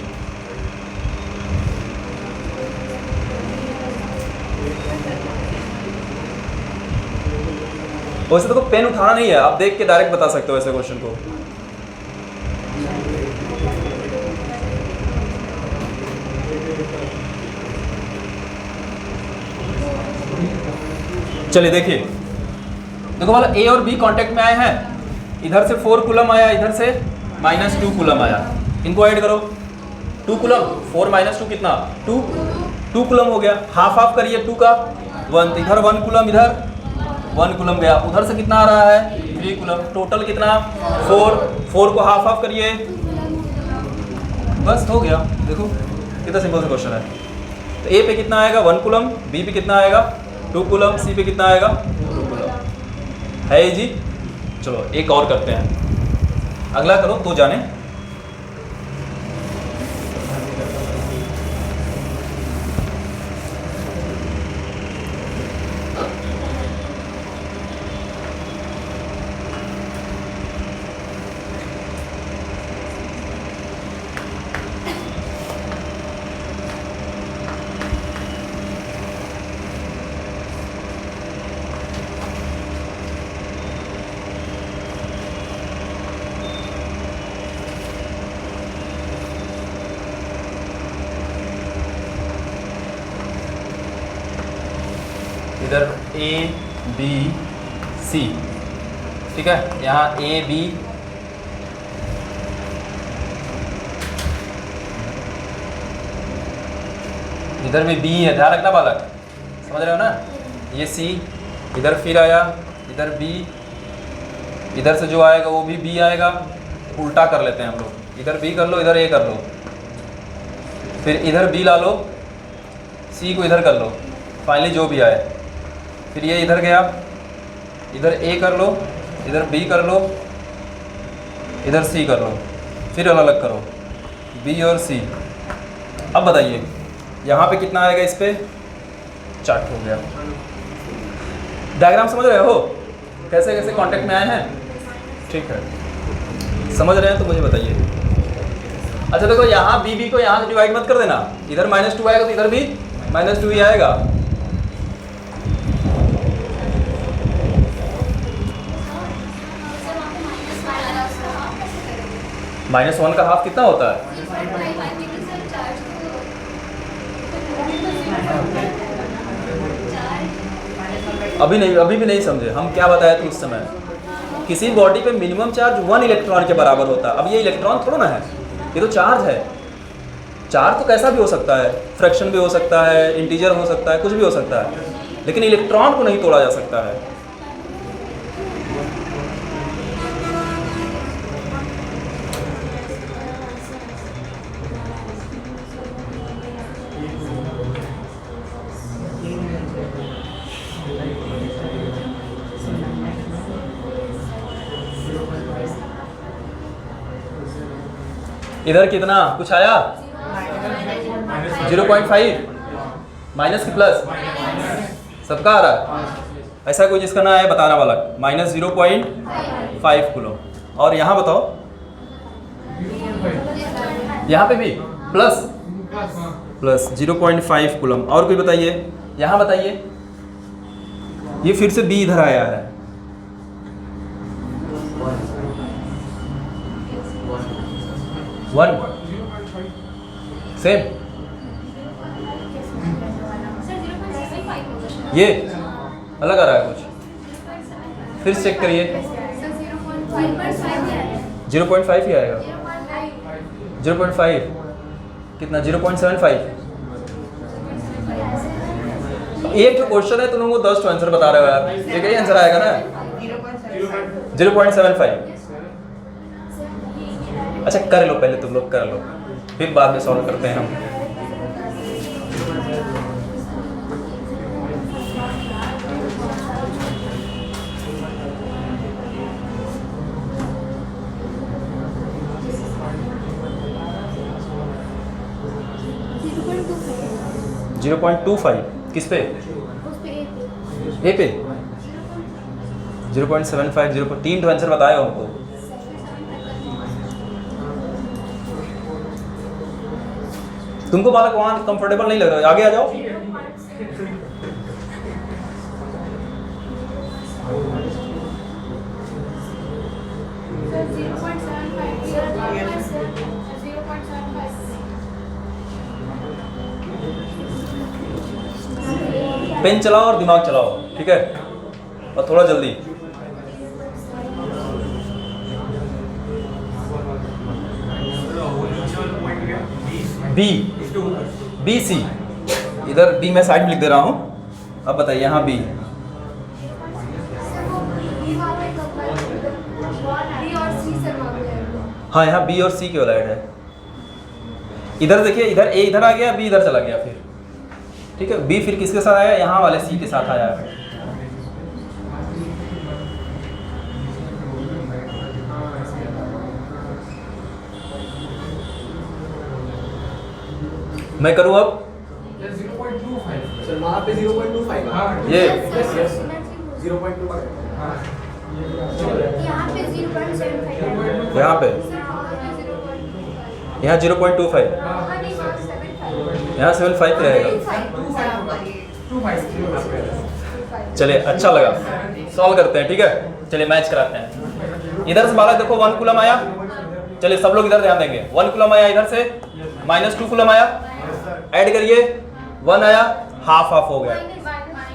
Speaker 1: वैसे तो पेन उठाना नहीं है, आप देख के डायरेक्ट बता सकते हो ऐसे क्वेश्चन को। चलिए देखिए, देखो वाला ए और बी कांटेक्ट में आए हैं, इधर से 4 कूलम आया, इधर से -2 कूलम आया। इनको ऐड करो, 2 कूलम 4 -2 कितना 2 कूलम हो गया। हाफ हाफ करिए 2 का 1, इधर 1 कूलम, इधर 1 कूलम गया। उधर से कितना आ रहा है 3 कूलम, टोटल कितना 4 को हाफ हाफ करिए, बस हो गया। देखो कितना सिंपल सा क्वेश्चन है। तो ए पे कितना आएगा 1 कूलम, बी पे कितना आएगा 2 कूलम, सी पे कितना आएगा 2 कूलम है जी। चलो एक और करते हैं, अगला करो तो जाने। इधर ए बी सी, ठीक है। यहाँ ए बी, इधर भी बी है, ध्यान रखना बालक, समझ रहे हो ना। ये सी, इधर फिर आया, इधर बी, इधर से जो आएगा वो भी बी आएगा। उल्टा कर लेते हैं हम लोग, इधर बी कर लो, इधर ए कर लो, फिर इधर बी ला लो, सी को इधर कर लो, फाइनली जो भी आए। फिर ये इधर गया, इधर ए कर लो, इधर बी कर लो, इधर सी कर लो, फिर अलग अलग करो बी और सी। अब बताइए यहाँ पे कितना आएगा इस पे, चार्ट हो गया। डायग्राम समझ रहे हो कैसे कैसे कांटेक्ट में आए हैं? ठीक है, समझ रहे हैं तो मुझे बताइए। अच्छा देखो यहाँ बी को यहाँ से डिवाइड मत कर देना, इधर -2 आएगा तो इधर भी -2 ही आएगा। -1 का हाफ कितना होता है? अभी भी नहीं समझे हम क्या बताया था उस समय। किसी बॉडी पे मिनिमम चार्ज 1 इलेक्ट्रॉन के बराबर होता है। अब ये इलेक्ट्रॉन थोड़ा ना है, ये तो चार्ज है। चार्ज तो कैसा भी हो सकता है, फ्रैक्शन भी हो सकता है, इंटीजर हो सकता है, कुछ भी हो सकता है, लेकिन इलेक्ट्रॉन को नहीं तोड़ा जा सकता है। इधर कितना कुछ आया? 0.5 माइनस की प्लस सबका आ रहा है। ऐसा कोई जिसका ना आए बताना वाला। -0.5 कूलम। और यहाँ बताओ, यहाँ पे भी प्लस 0.5 कूलम। और कोई बताइए, यहाँ बताइए। ये फिर से बी इधर आया है। वन सेम, ये अलग आ रहा है कुछ, फिर चेक करिए। 0.5 ही आएगा। 0.5 कितना? 0.75। एक जो क्वेश्चन है तुम लोगों को 10 तो आंसर बता रहे हो यार, एक ही आंसर आएगा ना। 0.75। अच्छा कर लो, पहले तुम लोग कर लो, फिर बाद में सॉल्व करते हैं हम।
Speaker 2: $0.25
Speaker 1: 0.25 किस पे? ए पे 0.75 0.3 आंसर बताए हो हमको। तुमको बालक वहां कंफर्टेबल नहीं लग रहा है, आगे आ जाओ। पेन चलाओ और दिमाग चलाओ, ठीक है, और थोड़ा जल्दी। बी सी, इधर बी मैं साइड में लिख दे रहा हूँ। अब बताइए यहाँ बी। हाँ यहाँ बी और सी की ओलाइड है। इधर देखिए, इधर ए इधर आ गया, बी इधर चला गया, फिर ठीक है। बी फिर किसके साथ आया? यहाँ वाले सी के साथ आया है। मैं करूँ अब?
Speaker 3: 0.25 सर, वहाँ पे 0.25
Speaker 1: ये
Speaker 3: 0.25
Speaker 2: यहाँ पे 0.75
Speaker 1: यहाँ पे, यहाँ 0.25, यहाँ 75 रहेगा। चलिए अच्छा लगा, सॉल्व करते हैं, ठीक है। चलिए मैच कराते हैं। इधर से बालक देखो 1 कूलम आया। चलिए सब लोग इधर ध्यान देंगे। 1 कूलम आया, इधर से -2 कूलम आया, ऐड करिए 1 आया, हाफ हो गया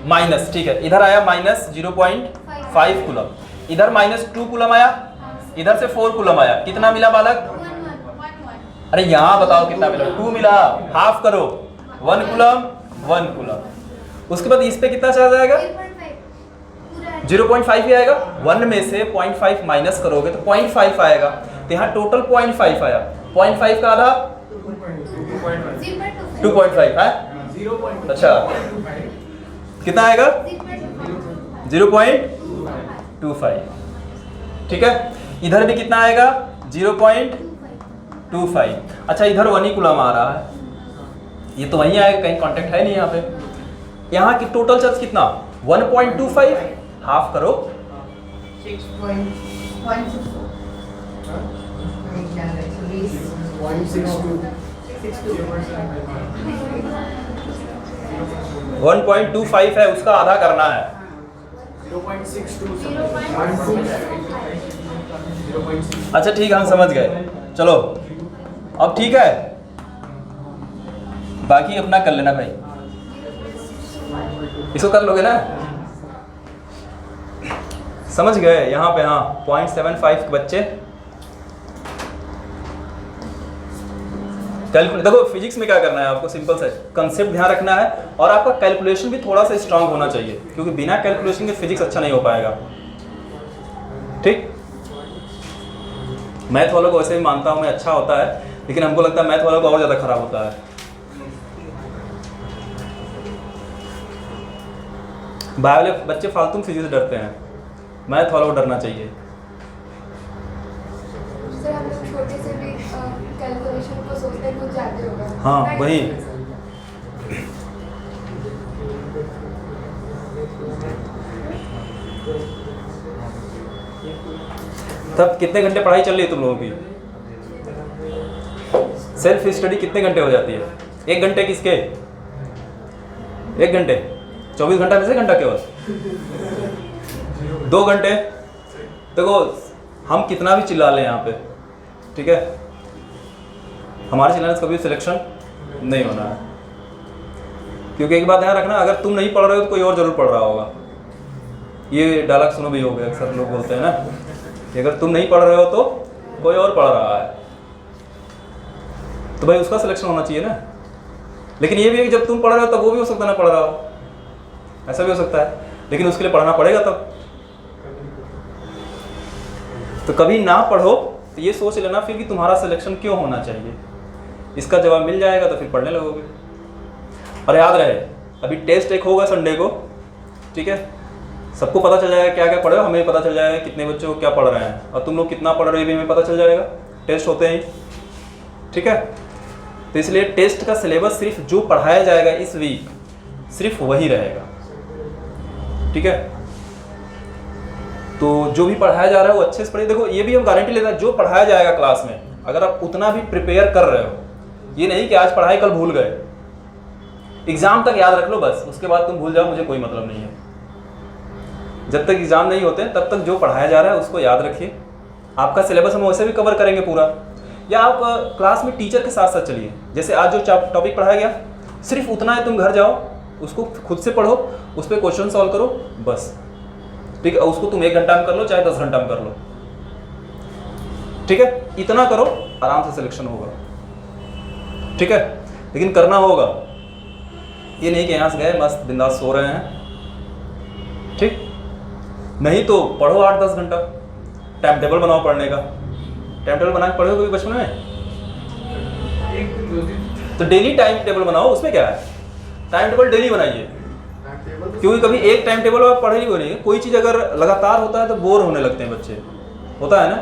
Speaker 1: माइनस, ठीक है। इधर आया -0.5 कूलम, इधर -2 कूलम आया, इधर से 4 कूलम आया। कितना मिला बालक? अरे यहाँ बताओ कितना मिला? 2 मिला, हाफ करो, 1 कूलम 1 कूलम। उसके बाद इस पे कितना चार्ज आएगा? 0.5 ही आएगा। 1 में से 0.5 माइनस करोगे तो 0.5 आएगा। तो यहाँ टोटल 0.5 आया। 0.5 का आधा 2.5 है। अच्छा कितना आएगा? 0.25, ठीक है। इधर भी कितना आएगा? 0.25। अच्छा इधर 1 ही कूलम आ रहा है, ये तो वहीं आएगा, कहीं कांटेक्ट है नहीं यहाँ पे। यहाँ की टोटल चार्ज कितना 1.25, हाफ करो 1.25 है, उसका आधा करना है।
Speaker 4: 0.62
Speaker 1: अच्छा ठीक है, हम समझ गए। चलो अब ठीक है, बाकी अपना कर लेना भाई। इसको कर लोगे ना, समझ गए यहाँ पे। हाँ 0.75 के बच्चे कैलकुलेट। देखो फिजिक्स में क्या करना है आपको, सिंपल से कंसेप्ट ध्यान रखना है और आपका कैलकुलेशन भी थोड़ा सा स्ट्रांग होना चाहिए, क्योंकि बिना कैलकुलेशन के फिजिक्स अच्छा नहीं हो पाएगा। ठीक, मैथ वालों को वैसे भी मानता हूँ मैं अच्छा होता है, लेकिन हमको लगता है मैथ वालों को और ज़्यादा खराब होता है। बायो वाले बच्चे फालतू फिजिक्स से डरते हैं, मैथ वालों को डरना चाहिए।
Speaker 2: सर हम लोग छोटे से भी कैलकुलेशन को सोचते हैं कुछ ज़्यादा होगा।
Speaker 1: हाँ वही। तब कितने घंटे पढ़ाई चल रही है तुम लोगों की? सेल्फ स्टडी कितने घंटे हो जाती है? 1 घंटे किसके? 1 घंटे 24 घंटा में से घंटा केवल 2 घंटे। देखो हम कितना भी चिल्ला लें यहाँ पे, ठीक है, हमारे चिल्लाने से कभी सिलेक्शन नहीं होना है। क्योंकि एक बात ध्यान रखना, अगर तुम नहीं पढ़ रहे हो तो कोई और जरूर पढ़ रहा होगा। ये डायलॉग सुनो भी होगा, अक्सर लोग बोलते हैं ना कि अगर तुम नहीं पढ़ रहे हो तो कोई और पढ़ रहा है, तो भाई उसका सिलेक्शन होना चाहिए ना। लेकिन ये भी है कि जब तुम पढ़ रहे हो तब वो भी हो सकता है ना पढ़ रहा हो, ऐसा भी हो सकता है, लेकिन उसके लिए पढ़ना पड़ेगा तब। तो कभी ना पढ़ो तो ये सोच लेना फिर कि तुम्हारा सिलेक्शन क्यों होना चाहिए। इसका जवाब मिल जाएगा तो फिर पढ़ने लगोगे। और याद रहे अभी टेस्ट एक होगा संडे को, ठीक है, सबको पता चल जाएगा क्या क्या पढ़े हो, हमें पता चल जाएगा कितने बच्चों को क्या पढ़ रहे हैं, और तुम लोग कितना पढ़ रहे हो भी हमें पता चल जाएगा टेस्ट होते ही, ठीक है। तो इसलिए टेस्ट का सिलेबस सिर्फ जो पढ़ाया जाएगा इस वीक सिर्फ वही रहेगा, ठीक है। तो जो भी पढ़ाया जा रहा है वो अच्छे से पढ़िए। देखो ये भी हम गारंटी लेते हैं, जो पढ़ाया जाएगा क्लास में अगर आप उतना भी प्रिपेयर कर रहे हो, ये नहीं कि आज पढ़ाई कल भूल गए, एग्जाम तक याद रख लो बस, उसके बाद तुम भूल जाओ, मुझे कोई मतलब नहीं है। जब तक एग्जाम नहीं होते तब तक जो पढ़ाया जा रहा है उसको याद रखिए। आपका सिलेबस हम वैसे भी कवर करेंगे पूरा, या आप क्लास में टीचर के साथ साथ चलिए। जैसे आज जो टॉपिक पढ़ाया गया सिर्फ उतना है, तुम घर जाओ उसको खुद से पढ़ो, उस पर क्वेश्चन सॉल्व करो बस, ठीक है। उसको तुम 1 घंटा में कर लो चाहे 10 घंटा में कर लो, ठीक है। इतना करो, आराम से सिलेक्शन होगा, ठीक है। लेकिन करना होगा, ये नहीं कि यहाँ से गए मस्त बिंदास सो रहे हैं, ठीक। नहीं तो पढ़ो 8-10 घंटा, टाइम टेबल बनाओ पढ़ने का। टाइम टेबल बना के पढ़े हो कभी बचपन में? तो डेली टाइम टेबल बनाओ, उसमें क्या है, टाइम टेबल डेली बनाइए। क्योंकि कभी एक टाइम टेबल आप पढ़े ही नहीं, कोई चीज़ अगर लगातार होता है तो बोर होने लगते हैं बच्चे, होता है ना।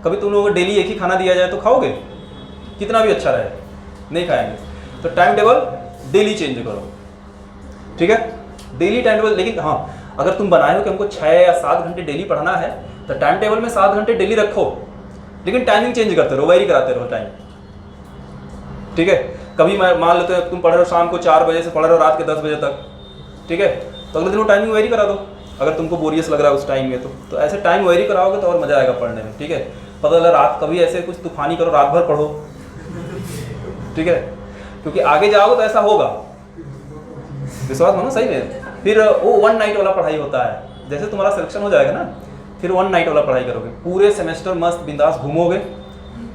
Speaker 1: कभी तुम लोगों को डेली एक ही खाना दिया जाए तो खाओगे? कितना भी अच्छा रहे नहीं खाएंगे। तो टाइम टेबल डेली चेंज करो, ठीक है, डेली टाइम टेबल। लेकिन हाँ, अगर तुम बनाए हो कि हमको 6 या 7 घंटे डेली पढ़ना है तो टाइम टेबल में 7 घंटे डेली रखो, लेकिन टाइमिंग चेंज करते रहो, वेरी कराते रहो टाइम, ठीक है। कभी मान लेते हो तुम पढ़ रहे हो शाम को 4 बजे से पढ़ रहे हो रात के 10 बजे तक, ठीक है, तो अगले दिन वो टाइमिंग वेरी करा दो अगर तुमको बोरियस लग रहा है उस टाइम में। तो ऐसे टाइम वेरी कराओगे तो और मज़ा आएगा पढ़ने में, ठीक है। पता चला रात कभी ऐसे कुछ तूफानी करो, रात भर पढ़ो, ठीक है, क्योंकि आगे जाओगे तो ऐसा होगा, विश्वास मानो सही में। फिर वो 1 नाइट वाला पढ़ाई होता है, जैसे तुम्हारा सिलेक्शन हो जाएगा ना फिर 1 नाइट वाला पढ़ाई करोगे, पूरे सेमेस्टर मस्त बिंदास घूमोगे,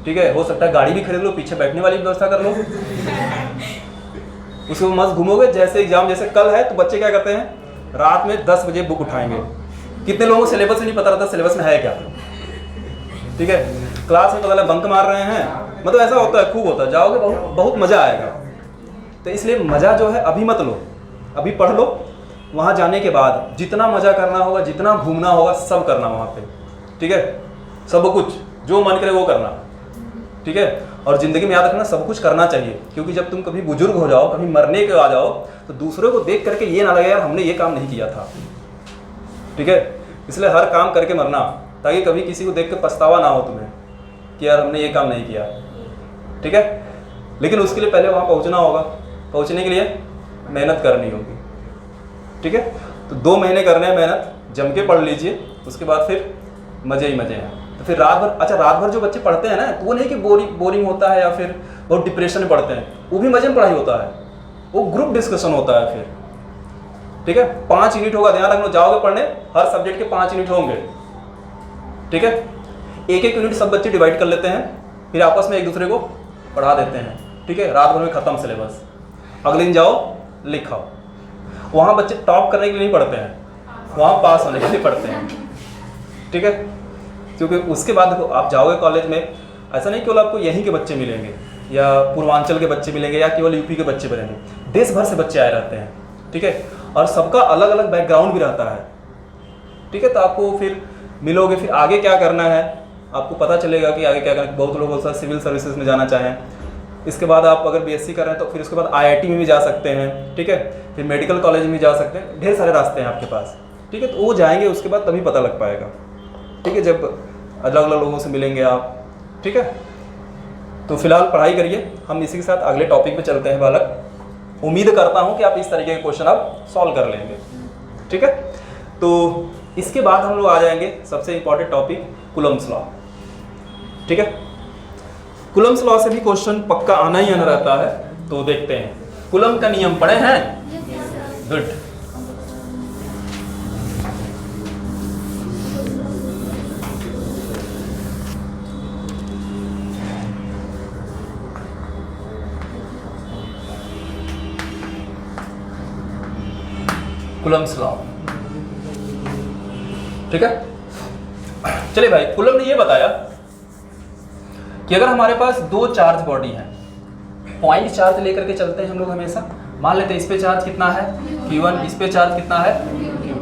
Speaker 1: ठीक है। हो सकता है गाड़ी भी खरीद लो, पीछे बैठने वाली व्यवस्था कर लो, उसको मस्त घूमोगे। जैसे एग्जाम जैसे कल है तो बच्चे क्या करते हैं, रात में 10 बजे बुक उठाएंगे। कितने लोगों को सिलेबस ही नहीं पता रहता सिलेबस में है क्या, ठीक है। क्लास में पता बंक मार रहे हैं, मतलब ऐसा होता है, खूब होता है, जाओगे बहुत मज़ा आएगा। तो इसलिए मज़ा जो है अभी मत लो, अभी पढ़ लो, वहाँ जाने के बाद जितना मज़ा करना होगा, जितना घूमना होगा सब करना वहाँ पे, ठीक है। सब कुछ जो मन करे वो करना, ठीक है। और ज़िंदगी में याद रखना सब कुछ करना चाहिए, क्योंकि जब तुम कभी बुजुर्ग हो जाओ, कभी मरने के आ जाओ, तो दूसरों को देख करके ये ना लगे यार हमने ये काम नहीं किया था। ठीक है, इसलिए हर काम करके मरना, ताकि कभी किसी को देख के पछतावा ना हो तुम्हें कि यार हमने ये काम नहीं किया। ठीक है, लेकिन उसके लिए पहले वहाँ पहुँचना होगा, पहुँचने के लिए मेहनत करनी होगी। ठीक है, तो 2 महीने करने हैं मेहनत, जम के पढ़ लीजिए, उसके बाद फिर मज़े ही मज़े हैं। तो फिर रात भर, अच्छा रात भर जो बच्चे पढ़ते हैं ना, तो वो नहीं कि बोरिंग होता है या फिर बहुत डिप्रेशन में पढ़ते हैं, वो भी मज़े में पढ़ाई होता है, वो ग्रुप डिस्कशन होता है फिर। ठीक है, 5 यूनिट होगा, ध्यान रखना, जाओगे पढ़ने हर सब्जेक्ट के 5 यूनिट होंगे। ठीक है, एक यूनिट सब बच्चे डिवाइड कर लेते हैं, फिर आपस में एक दूसरे को पढ़ा देते हैं। ठीक है, रात भर में ख़त्म सिलेबस, अगले दिन जाओ लिखाओ। वहाँ बच्चे टॉप करने के लिए नहीं पढ़ते हैं, वहाँ पास होने के लिए पढ़ते हैं। ठीक है, क्योंकि उसके बाद देखो आप जाओगे कॉलेज में, ऐसा नहीं केवल आपको यहीं के बच्चे मिलेंगे या पूर्वांचल के बच्चे मिलेंगे या केवल यूपी के बच्चे मिलेंगे, देश भर से बच्चे आए रहते हैं। ठीक है, और सबका अलग अलग बैकग्राउंड भी रहता है। ठीक है, तो आपको फिर मिलोगे, फिर आगे क्या करना है आपको पता चलेगा कि आगे क्या करना है। बहुत लोग होता है सिविल सर्विसेज में जाना चाहें, इसके बाद आप अगर बीएससी कर रहे हैं तो फिर उसके बाद आईआईटी में भी जा सकते हैं। ठीक है, फिर मेडिकल कॉलेज में भी जा सकते हैं, ढेर सारे रास्ते हैं आपके पास। ठीक है, तो वो जाएंगे, उसके बाद तभी पता लग पाएगा। ठीक है, जब अलग अलग लोगों से मिलेंगे आप। ठीक है, तो फिलहाल पढ़ाई करिए, हम इसी के साथ अगले टॉपिक पे चलते हैं बालक। उम्मीद करता हूँ कि आप इस तरीके के क्वेश्चन आप सॉल्व कर लेंगे। ठीक है, तो इसके बाद हम लोग आ जाएंगे सबसे इंपॉर्टेंट टॉपिक कूलम्ब्स लॉ। ठीक है, कूलम्ब्स लॉ से भी क्वेश्चन पक्का आना ही आना रहता है, तो देखते हैं। कूलम्ब का नियम पढ़े हैं? गुड। Coulomb's law. ठीक है, चलिए भाई, कूलम्ब ने ये बताया कि अगर हमारे पास 2 चार्ज बॉडी हैं, पॉइंट चार्ज लेकर के चलते हैं हम लोग हमेशा। मान लेते हैं इस पे चार्ज कितना है Q1, इस पे चार्ज कितना है Q2,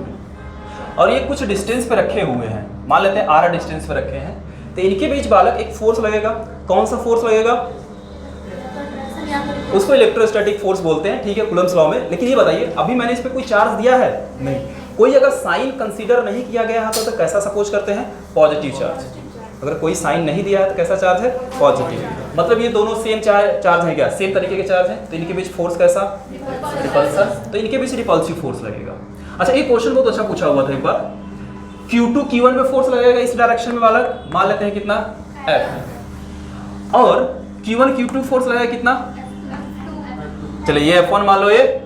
Speaker 1: और ये कुछ डिस्टेंस पे रखे हुए हैं, मान लेते हैं r डिस्टेंस पे रखे हैं, तो इनके बीच बालक एक फोर्स लगेगा। कौन सा फोर्स लगेगा? उसको इलेक्ट्रोस्टैटिक फोर्स बोलते हैं। ठीक है, कूलम्ब्स लॉ में। लेकिन ये बताइए, अभी मैंने इस पे कोई चार्ज दिया है? नहीं। कोई अगर साइन कंसीडर नहीं किया गया है तो कैसा सपोज करते हैं? Positive charge. अगर कोई साइन नहीं दिया है तो कैसा चार्ज है? पॉजिटिव। मतलब ये दोनों सेम चार्ज है क्या? सेम तरीके के चार्ज हैं, तो इनके बीच फोर्स कैसा? रिपल्सन। तो इनके बीच रिपल्सिव फोर्स लगेगा। अच्छा, एक क्वेश्चन बहुत अच्छा पूछा हुआ था एक बार, Q2 Q1 में फोर्स लगेगा इस डायरेक्शन में वाला, मान लेते हैं कितना? F। और Q1 Q2 फोर्स लगेगा कितना? चलिए ये F1 मान लो, ये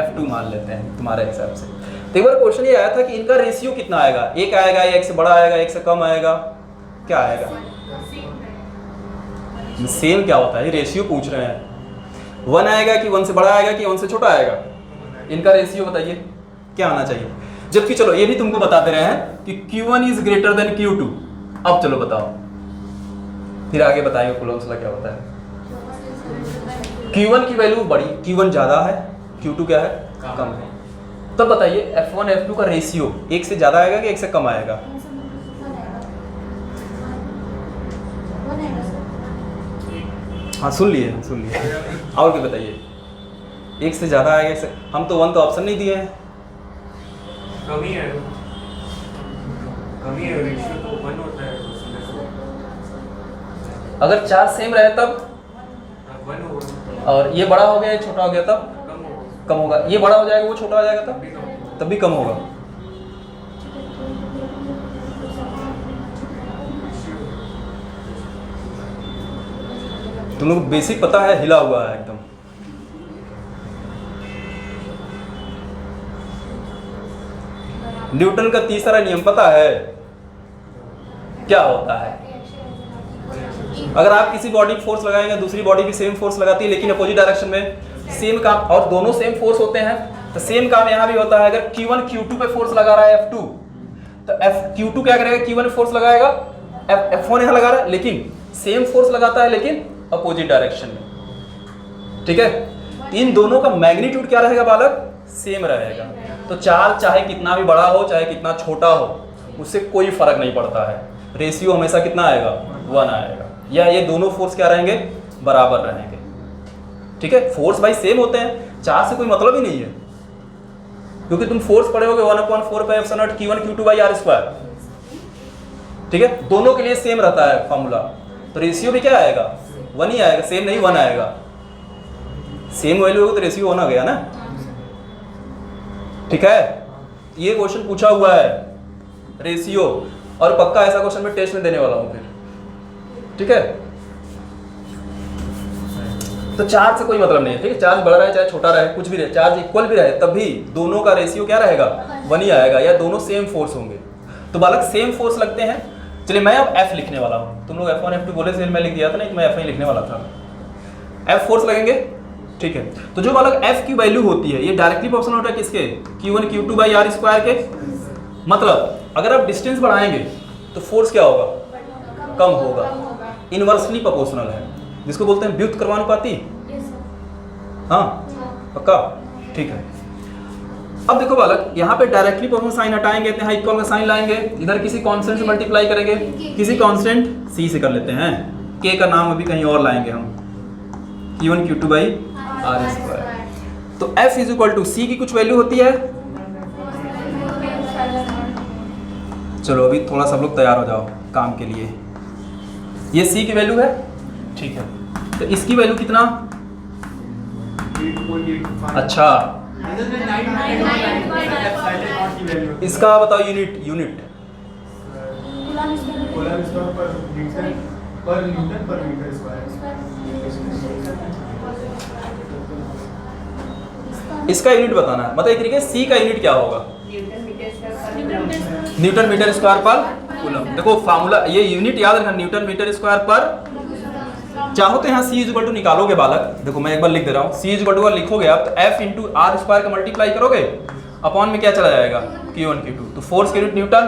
Speaker 1: F2 मान लेते हैं तुम्हारे हिसाब से। तो एक बार क्वेश्चन ये आया था कि इनका रेशियो कितना आएगा? 1 आएगा या 1 से बड़ा आएगा, 1 से कम आएगा, क्या आएगा? सेम क्या होता है? रेशियो पूछ रहे हैं। 1 आएगा कि 1 से बड़ा आएगा कि 1 से छोटा आएगा? इनका रेशियो बताइए क्या आना चाहिए। जबकि चलो ये भी तुमको बता दे रहे हैं कि Q1 is greater than Q2। अब चलो बताओ, फिर आगे बताएंगे कूलम्ब्स लॉ क्या होता है। Q1 की वैल्यू बड़ी, Q1 ज्यादा है, Q2 क्या है? कम है। तब बताइए F1 F2 का रेशियो 1 से ज्यादा आएगा कि 1 से कम आएगा? हाँ सुन लिए और क्या बताइए? 1 से ज्यादा आएगा, 1 से हम तो 1 तो ऑप्शन नहीं दिए हैं।
Speaker 4: कमी है रेशियो तो 1 होता है।
Speaker 1: अगर चार्ज सेम रहे तब,
Speaker 4: 1 होगा,
Speaker 1: और ये बड़ा हो गया, ये छोटा हो गया तब कम होगा। ये बड़ा हो जाएगा, वो छोटा हो जाएगा तब भी कम होगा। तुम लोग बेसिक पता है, हिला हुआ है एकदम। न्यूटन का तीसरा नियम पता है क्या होता है? अगर आप किसी बॉडी पे फोर्स लगाएंगे, दूसरी बॉडी भी सेम फोर्स लगाती है लेकिन अपोजिट डायरेक्शन में, सेम काम, और दोनों सेम फोर्स होते हैं, तो सेम काम यहाँ भी होता है। अगर Q1 Q2 पे फोर्स लगा रहा है F2, तो Q2 क्या करेगा? Q1 पे फोर्स लगाएगा, F1 यहाँ लगा रहा है, लेकिन सेम फोर्स लगाता है लेकिन अपोजिट डायरेक्शन में। ठीक है, इन दोनों का मैग्नीट्यूड क्या रहेगा बालक? सेम रहेगा। तो चार्ज चाहे कितना भी बड़ा हो, चाहे कितना छोटा हो, उससे कोई फर्क नहीं पड़ता है। रेशियो हमेशा कितना आएगा? 1 आएगा। या ये दोनों फोर्स क्या रहेंगे? बराबर रहेंगे। ठीक है, फोर्स भाई सेम होते हैं, चार्ज से कोई मतलब ही नहीं है, क्योंकि तुम फोर्स पढ़े होगे 1/4 pi epsilon naught Q1 Q2 by R square. ठीक है, दोनों के लिए सेम रहता है फॉर्मूला, तो रेशियो भी क्या आएगा 1 ही आएगा, सेम नहीं 1 आएगा। सेम वैल्यू होगा तो रेशियो 1 आ गया ना। ठीक है, ये क्वेश्चन पूछा हुआ है रेशियो, और पक्का ऐसा क्वेश्चन मैं टेस्ट में देने वाला हूँ फिर। ठीक है, तो चार्ज से कोई मतलब नहीं है। ठीक है, चार्ज बड़ा रहे चाहे छोटा रहे, कुछ भी रहे, चार्ज इक्वल भी रहे, तब भी दोनों का रेशियो क्या रहेगा 1 ही आएगा, या दोनों सेम फोर्स होंगे। तो बालक सेम फोर्स लगते हैं। चलिए मैं अब F लिखने वाला हूँ, तुम लोग F1 F2 बोले थे, मैं लिख दिया था ना, मैं F1 लिखने वाला था। F फोर्स लगेंगे। ठीक है, तो जो बालक F की वैल्यू होती है, ये डायरेक्टली प्रोपोर्शनल होता है किसके, Q1 Q2 by R square के। मतलब अगर आप डिस्टेंस बढ़ाएंगे तो फोर्स क्या होगा, कम होगा, इनवर्सली प्रोपोर्शनल है, जिसको बोलते हैं व्युत्क्रमानुपाती। हाँ पक्का, ठीक है। अब देखो बालक, यहाँ पे डायरेक्टली प्रोपोर्शनल साइन हटाएंगे तो यहाँ इक्वल का साइन लाएंगे, इधर किसी कांस्टेंट से मल्टीप्लाई करेंगे, किसी कांस्टेंट C से कर लेते हैं, K का नाम अभी कहीं और लाएंगे हम, Q1 Q2 by R square. तो F is equal to C की कुछ वैल्यू होती है। चलो अभी थोड़ा सब लोग तैयार हो जाओ काम के लिए। ये C की वैल्यू है, ठीक है, तो इसकी वैल्यू कितना,
Speaker 4: 8.85।
Speaker 1: अच्छा इसका बताओ यूनिट,
Speaker 4: कूलम स्क्वायर पर न्यूटन पर मीटर स्क्वायर।
Speaker 1: इसका यूनिट बताना है, मतलब एक तरीके से C का यूनिट क्या होगा, न्यूटन मीटर स्क्वायर पर कूलम। देखो फार्मूला, ये यूनिट याद रखना, न्यूटन मीटर स्क्वायर पर। चाहो तो यहाँ C इक्वल टू निकालोगे बालक, देखो मैं एक बार लिख दे रहा हूँ, C इक्वल टू लिखोगे आप तो F इंटू R स्क्वायर का मल्टीप्लाई करोगे, अपॉन में क्या चला जाएगा Q1 Q2। तो फोर्स के यूनिट न्यूटन,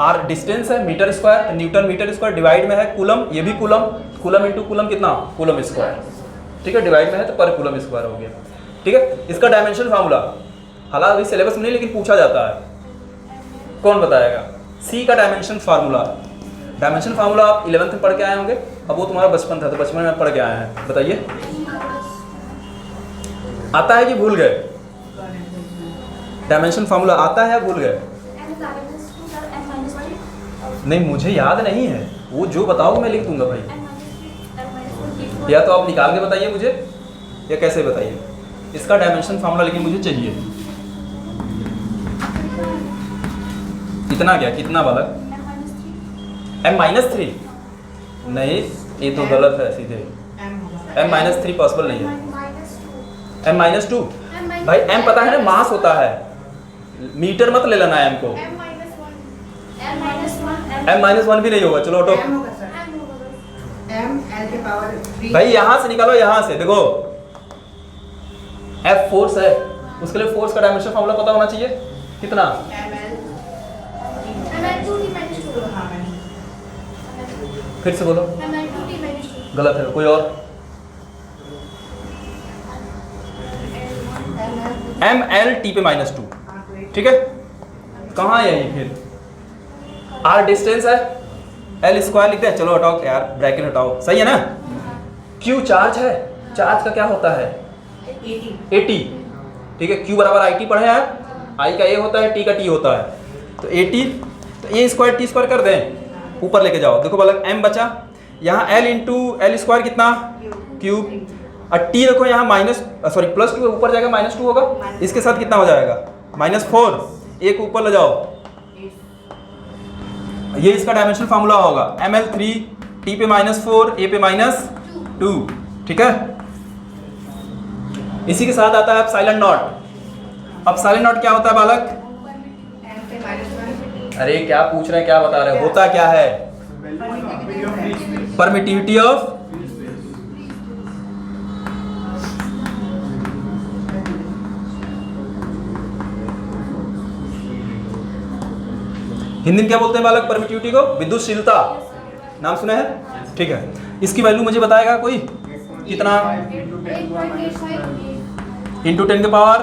Speaker 1: R डिस्टेंस है, metre square, newton metre square, divide में है कूलम, ये भी कूलम, कूलम इंटू कूलम कितना, कूलम स्क्वायर। ठीक है, डिवाइड में है तो पर कूलम स्क्वायर हो गया। ठीक है, इसका डायमेंशन फार्मूला हालांकि अभी सिलेबस में नहीं, लेकिन पूछा जाता है, कौन बताएगा C का डायमेंशन फार्मूला। डायमेंशन फार्मूला आप 11th में पढ़ के आए होंगे, अब वो तुम्हारा बचपन था तो बचपन में पढ़ के आए हैं, बताइए आता है कि भूल गए, डायमेंशन फार्मूला आता है या भूल गए। नहीं मुझे याद नहीं है, वो जो बताओगे मैं लिख दूंगा भाई, या तो आप निकाल के बताइए मुझे या कैसे बताइए। इसका डायमेंशन फार्मूला लेकिन मुझे चाहिए। कितना क्या, कितना बालक, M-3 नहीं, ये तो गलत है सीधे, M-3 पॉसिबल नहीं है। M-2 भाई, M पता है ना मास होता है, मीटर मत ले लेना M को। M-1 भी नहीं होगा, चलो हटो भाई, यहाँ से निकालो, यहाँ से देखो F फोर्स है, उसके लिए फोर्स का डायमेंशन फार्मूला पता होना चाहिए, कितना, फिर से बोलो, गलत है, कोई और, ML T पे -2। ठीक है, कहाँ है ये, फिर R डिस्टेंस है, L स्क्वायर लिखते हैं, चलो हटाओ यार, ब्रैकेट हटाओ, सही है ना। Q चार्ज है, चार्ज का क्या होता है 80। ठीक है, Q बराबर IT पढ़े यार, I का A होता है, T का T होता है, तो 80, तो A स्क्वायर T स्क्वायर कर दें, ऊपर लेके जाओ, देखो बालक M बचा, यहाँ L इंटू L स्क्वायर कितना क्यूब, और T रखो यहाँ +2 ऊपर जाएगा -2 होगा, इसके साथ कितना हो जाएगा -4, एक ऊपर ले जाओ, ये इसका डायमेंशन फार्मूला होगा ML3 T पे -4 A पे -2। ठीक है, इसी के साथ आता है साइलेंट नॉट। अब साइलेंट नॉट क्या होता है बालक, अरे क्या पूछ रहे हैं, क्या बता रहे हैं, होता क्या है, परमिटिविटी ऑफ, हिंदी में क्या बोलते हैं बालक परमिटिविटी को, विद्युतशीलता, नाम सुना है। ठीक है, इसकी वैल्यू मुझे बताएगा कोई, कितना, इंटू 10 के पावर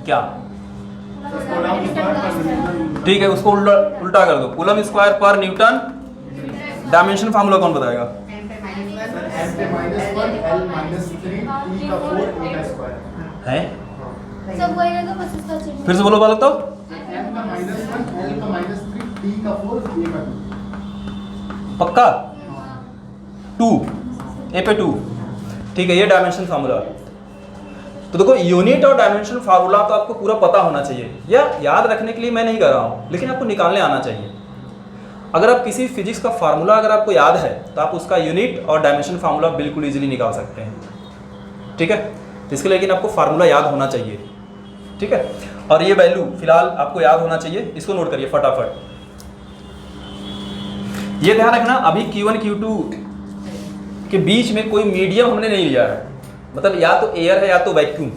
Speaker 1: क्या, ठीक है, उसको उल्टा कर दो, कूलम स्क्वायर पर न्यूटन। डायमेंशन फार्मूला कौन बताएगा,
Speaker 4: पे -1 L -3 T का 4 A का स्क्वायर
Speaker 1: है।
Speaker 2: सब वही रहेगा, बस इसका चिन्ह।
Speaker 1: फिर से बोलो बालक तो
Speaker 4: M का -1 L का -3 T का 4 A का 2।
Speaker 1: पक्का 2 ए पे 2, ठीक है। ये डायमेंशन फार्मूला। तो देखो यूनिट और डायमेंशन फार्मूला तो आपको पूरा पता होना चाहिए, या याद रखने के लिए मैं नहीं कर रहा हूँ, लेकिन आपको निकालने आना चाहिए। अगर आप किसी फिजिक्स का फार्मूला अगर आपको याद है तो आप उसका यूनिट और डायमेंशन फार्मूला बिल्कुल इजीली निकाल सकते हैं, ठीक है। इसके लिए लेकिन आपको फार्मूला याद होना चाहिए, ठीक है। और ये वैल्यू फिलहाल आपको याद होना चाहिए, इसको नोट करिए फटाफट। ये ध्यान रखना, अभी Q1 Q2 के बीच में कोई मीडियम हमने नहीं लिया है, मतलब या तो एयर है या तो वैक्यूम।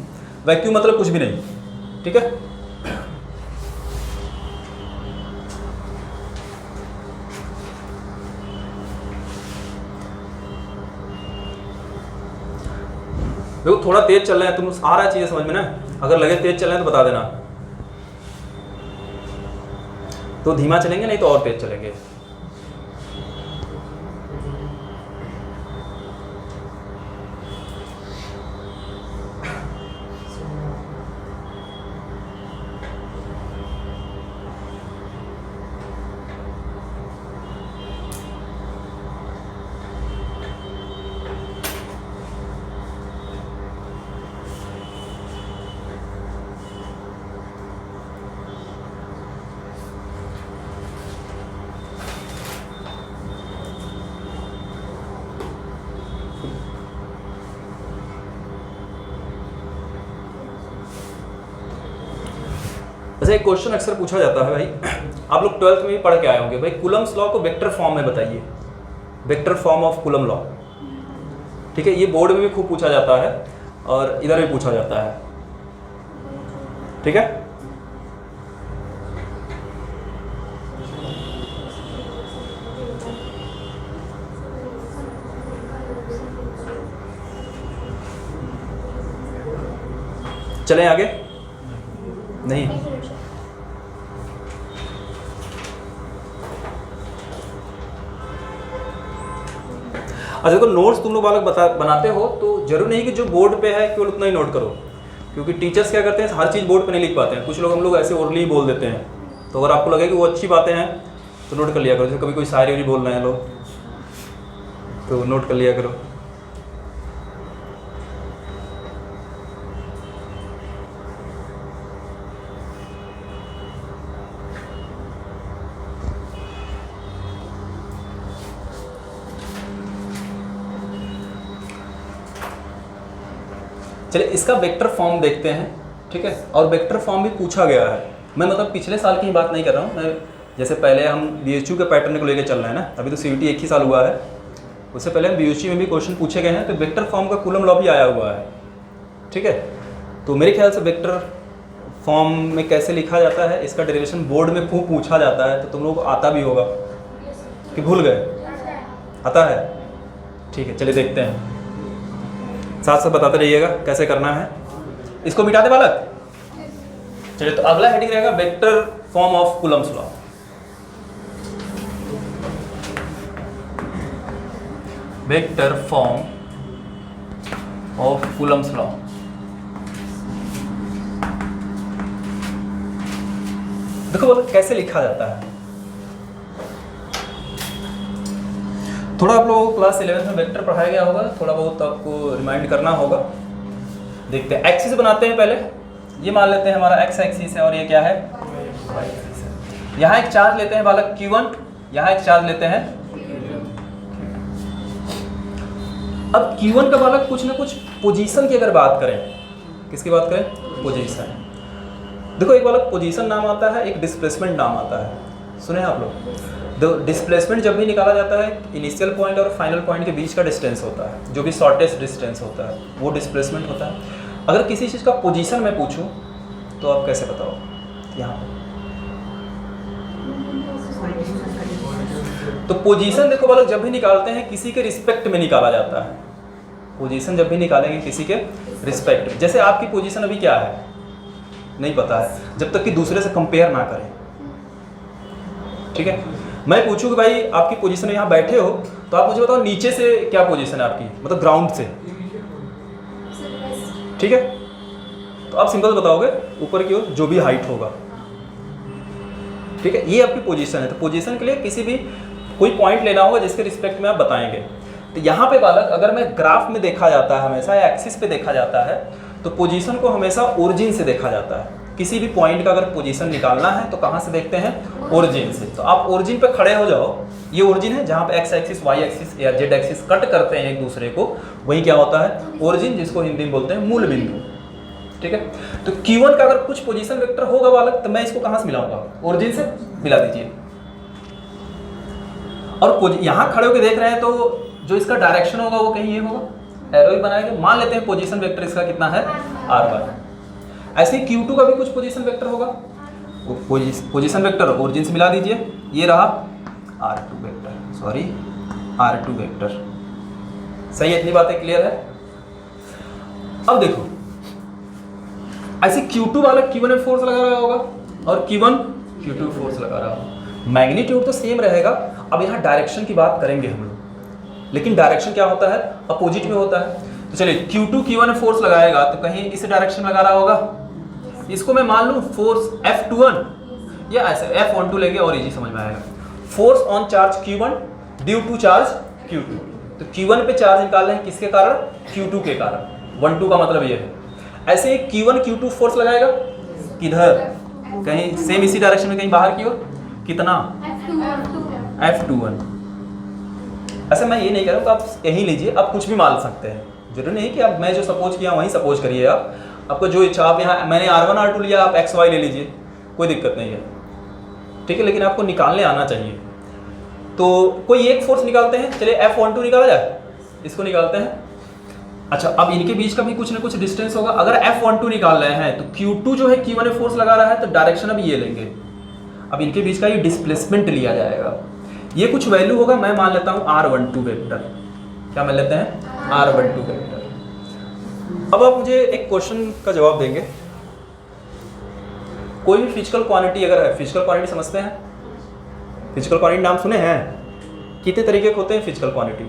Speaker 1: वैक्यूम मतलब कुछ भी नहीं, ठीक है। देखो थोड़ा तेज चल रहे हैं, तुम आ रहा है चीजें समझ में ना। अगर लगे तेज चल रहे हैं तो बता देना, तो धीमा चलेंगे, नहीं तो और तेज चलेंगे। वैसे एक क्वेश्चन अक्सर पूछा जाता है भाई, आप लोग 12th में भी पढ़ के आए होंगे भाई, कूलम्स लॉ को वेक्टर फॉर्म में बताइए, vector form of coulomb law, ठीक है। ये बोर्ड में भी खूब पूछा जाता है और इधर भी पूछा जाता है, ठीक है। चलें आगे, नहीं अच्छा देखो, नोट्स तुम लोग बालक बनाते हो तो जरूर नहीं कि जो बोर्ड पे है केवल उतना ही नोट करो, क्योंकि टीचर्स क्या करते हैं हर चीज़ बोर्ड पे नहीं लिख पाते हैं। कुछ लोग हम लोग ऐसे ओरली बोल देते हैं, तो अगर आपको लगे कि वो अच्छी बातें हैं तो नोट कर लिया करो। जैसे कभी कोई शायरी वायरी बोल रहे हैं लोग तो नोट कर लिया करो। चलिए इसका वेक्टर फॉर्म देखते हैं, ठीक है। और वेक्टर फॉर्म भी पूछा गया है। मैं मतलब पिछले साल की ही बात नहीं कर रहा हूँ, मैं जैसे पहले हम BHU के पैटर्न को लेकर चल रहे हैं ना, अभी तो CUT एक ही साल हुआ है, उससे पहले हम BHU में भी क्वेश्चन पूछे गए हैं, तो वेक्टर फॉर्म का कूलम लॉ भी आया हुआ है, ठीक है। तो मेरे ख्याल से वेक्टर फॉर्म में कैसे लिखा जाता है इसका डेरिवेशन बोर्ड में खूब पूछा जाता है, तो तुम लोग को आता भी होगा कि भूल गए? आता है, ठीक है। चलिए देखते हैं, साथ साथ बताते रहिएगा कैसे करना है। इसको मिटा दे बालक। चलिए तो अगला हेडिंग रहेगा vector form of Coulomb's law. Vector form of Coulomb's law. देखो बोलो कैसे लिखा जाता है। थोड़ा आप लोगों को क्लास 11 में वेक्टर पढ़ाया गया होगा, थोड़ा बहुत आपको रिमाइंड करना होगा। देखते हैं, एक्सिस बनाते हैं पहले। ये मान लेते हैं हमारा एक्स एक्सिस है और ये क्या है, वाई एक्सिस है। यहाँ एक चार्ज लेते हैं बालक Q1, यहाँ एक चार्ज लेते हैं। अब Q1 का बालक कुछ ना कुछ पोजीशन की अगर बात करें, किसकी बात करें, पोजीशन। देखो एक बालक पोजीशन नाम आता है, एक डिस्प्लेसमेंट नाम आता है, सुने आप लोग। डिस्प्लेसमेंट जब भी निकाला जाता है इनिशियल पॉइंट और फाइनल पॉइंट के बीच का डिस्टेंस होता है, जो भी शॉर्टेस्ट डिस्टेंस होता है वो डिस्प्लेसमेंट होता है। अगर किसी चीज़ का पोजीशन मैं पूछूं तो आप कैसे बताओ, यहाँ तो पोजीशन देखो बालक जब भी निकालते हैं किसी के रिस्पेक्ट में निकाला जाता है। पोजीशन जब भी निकालेंगे किसी के रिस्पेक्ट में, जैसे आपकी पोजीशन अभी क्या है नहीं पता है, जब तक कि दूसरे से कंपेयर ना करें, ठीक है। मैं पूछूं कि भाई आपकी पोजीशन में यहाँ बैठे हो, तो आप मुझे बताओ नीचे से क्या पोजीशन है आपकी, मतलब ग्राउंड से, ठीक है। तो आप सिंपल बताओगे ऊपर की ओर जो भी हाइट होगा, ठीक है, ये आपकी पोजीशन है। तो पोजीशन के लिए किसी भी कोई पॉइंट लेना होगा जिसके रिस्पेक्ट में आप बताएंगे। तो यहाँ पे बालक अगर मैं ग्राफ में देखा जाता है हमेशा, या एक्सिस पे देखा जाता है, तो पोजीशन को हमेशा ओरिजिन से देखा जाता है। किसी भी पॉइंट का अगर पोजीशन निकालना है तो कहाँ से देखते हैं, ओरिजिन से। तो आप ओरिजिन पे खड़े हो जाओ, ये ओरिजिन है जहाँ पे एक्स एक्सिस, वाई एक्सिस या जेड एक्सिस कट करते हैं एक दूसरे को, वही क्या होता है, ओरिजिन, जिसको हिंदी में बोलते हैं मूल बिंदु, ठीक है। तो Q1 का अगर कुछ पोजीशन वेक्टर होगा बालक, तो मैं इसको कहाँ से मिलाऊंगा, ओरिजिन से मिला दीजिए। और यहाँ खड़े होकर देख रहे हैं तो जो इसका डायरेक्शन होगा वो कहीं ये होगा, एरो ही बनाएंगे। मान लेते हैं पोजीशन वेक्टर इसका कितना है, R1। ऐसे ही Q2 का भी कुछ पोजीशन वेक्टर होगा, पोजीशन वेक्टर ओरिजिन से मिला दीजिए, ये रहा R2 vector, sorry R2 vector. सही है, इतनी बातें क्लियर है। अब देखो ऐसे Q2 वाला Q1 में फोर्स लगा रहा होगा और Q1 Q2 फोर्स लगा रहा होगा, मैग्नीट्यूड तो सेम रहेगा। अब यहाँ डायरेक्शन की बात करेंगे हम लोग, लेकिन डायरेक्शन क्या होता है, अपोजिट में होता है। तो चलिए Q2 Q1 में फोर्स लगाएगा तो कहीं इस डायरेक्शन में लगा रहा होगा, इसको मैं मान लूँ फोर्स F21 या ऐसे F12 लेंगे और इजी समझ में आएगा। Force on charge Q1 due to charge Q2। तो Q1 पे चार्ज निकाल रहे हैं किसके कारण, Q2 के कारण, 1 2 का मतलब ये है। ऐसे Q1 Q2 फोर्स लगाएगा किधर, कहीं सेम इसी डायरेक्शन में, कहीं बाहर की ओर, कितना, F21। ऐसे मैं ये नहीं कह रहा हूँ कि आप यहीं लीजिए, आप कुछ भी मान सकते हैं, जरूरी नहीं कि आप मैं जो सपोज किया वहीं सपोज करिए। आप आपको जो इच्छा, आप यहाँ मैंने R1 R2 लिया, आप XY ले लीजिए, कोई दिक्कत नहीं है, ठीक है, लेकिन आपको निकालने आना चाहिए। तो कोई एक फोर्स निकालते हैं, चलिए F12 निकाला जाए, इसको निकालते हैं। अच्छा, अब इनके बीच का भी कुछ ना कुछ डिस्टेंस होगा। अगर F12 निकाल रहे हैं तो Q2 जो है Q1 में फोर्स लगा रहा है, तो डायरेक्शन अब ये लेंगे। अब इनके बीच का ये डिस्प्लेसमेंट लिया जाएगा, ये कुछ वैल्यू होगा, मैं मान लेता हूँ R12 वेक्टर। क्या मान लेते हैं, R12 वेक्टर। अब आप मुझे एक क्वेश्चन का जवाब देंगे। कोई भी फिजिकल क्वांटिटी अगर है, फिजिकल क्वांटिटी समझते हैं, फिजिकल क्वांटिटी नाम सुने हैं, कितने तरीके के होते हैं फिजिकल क्वांटिटी,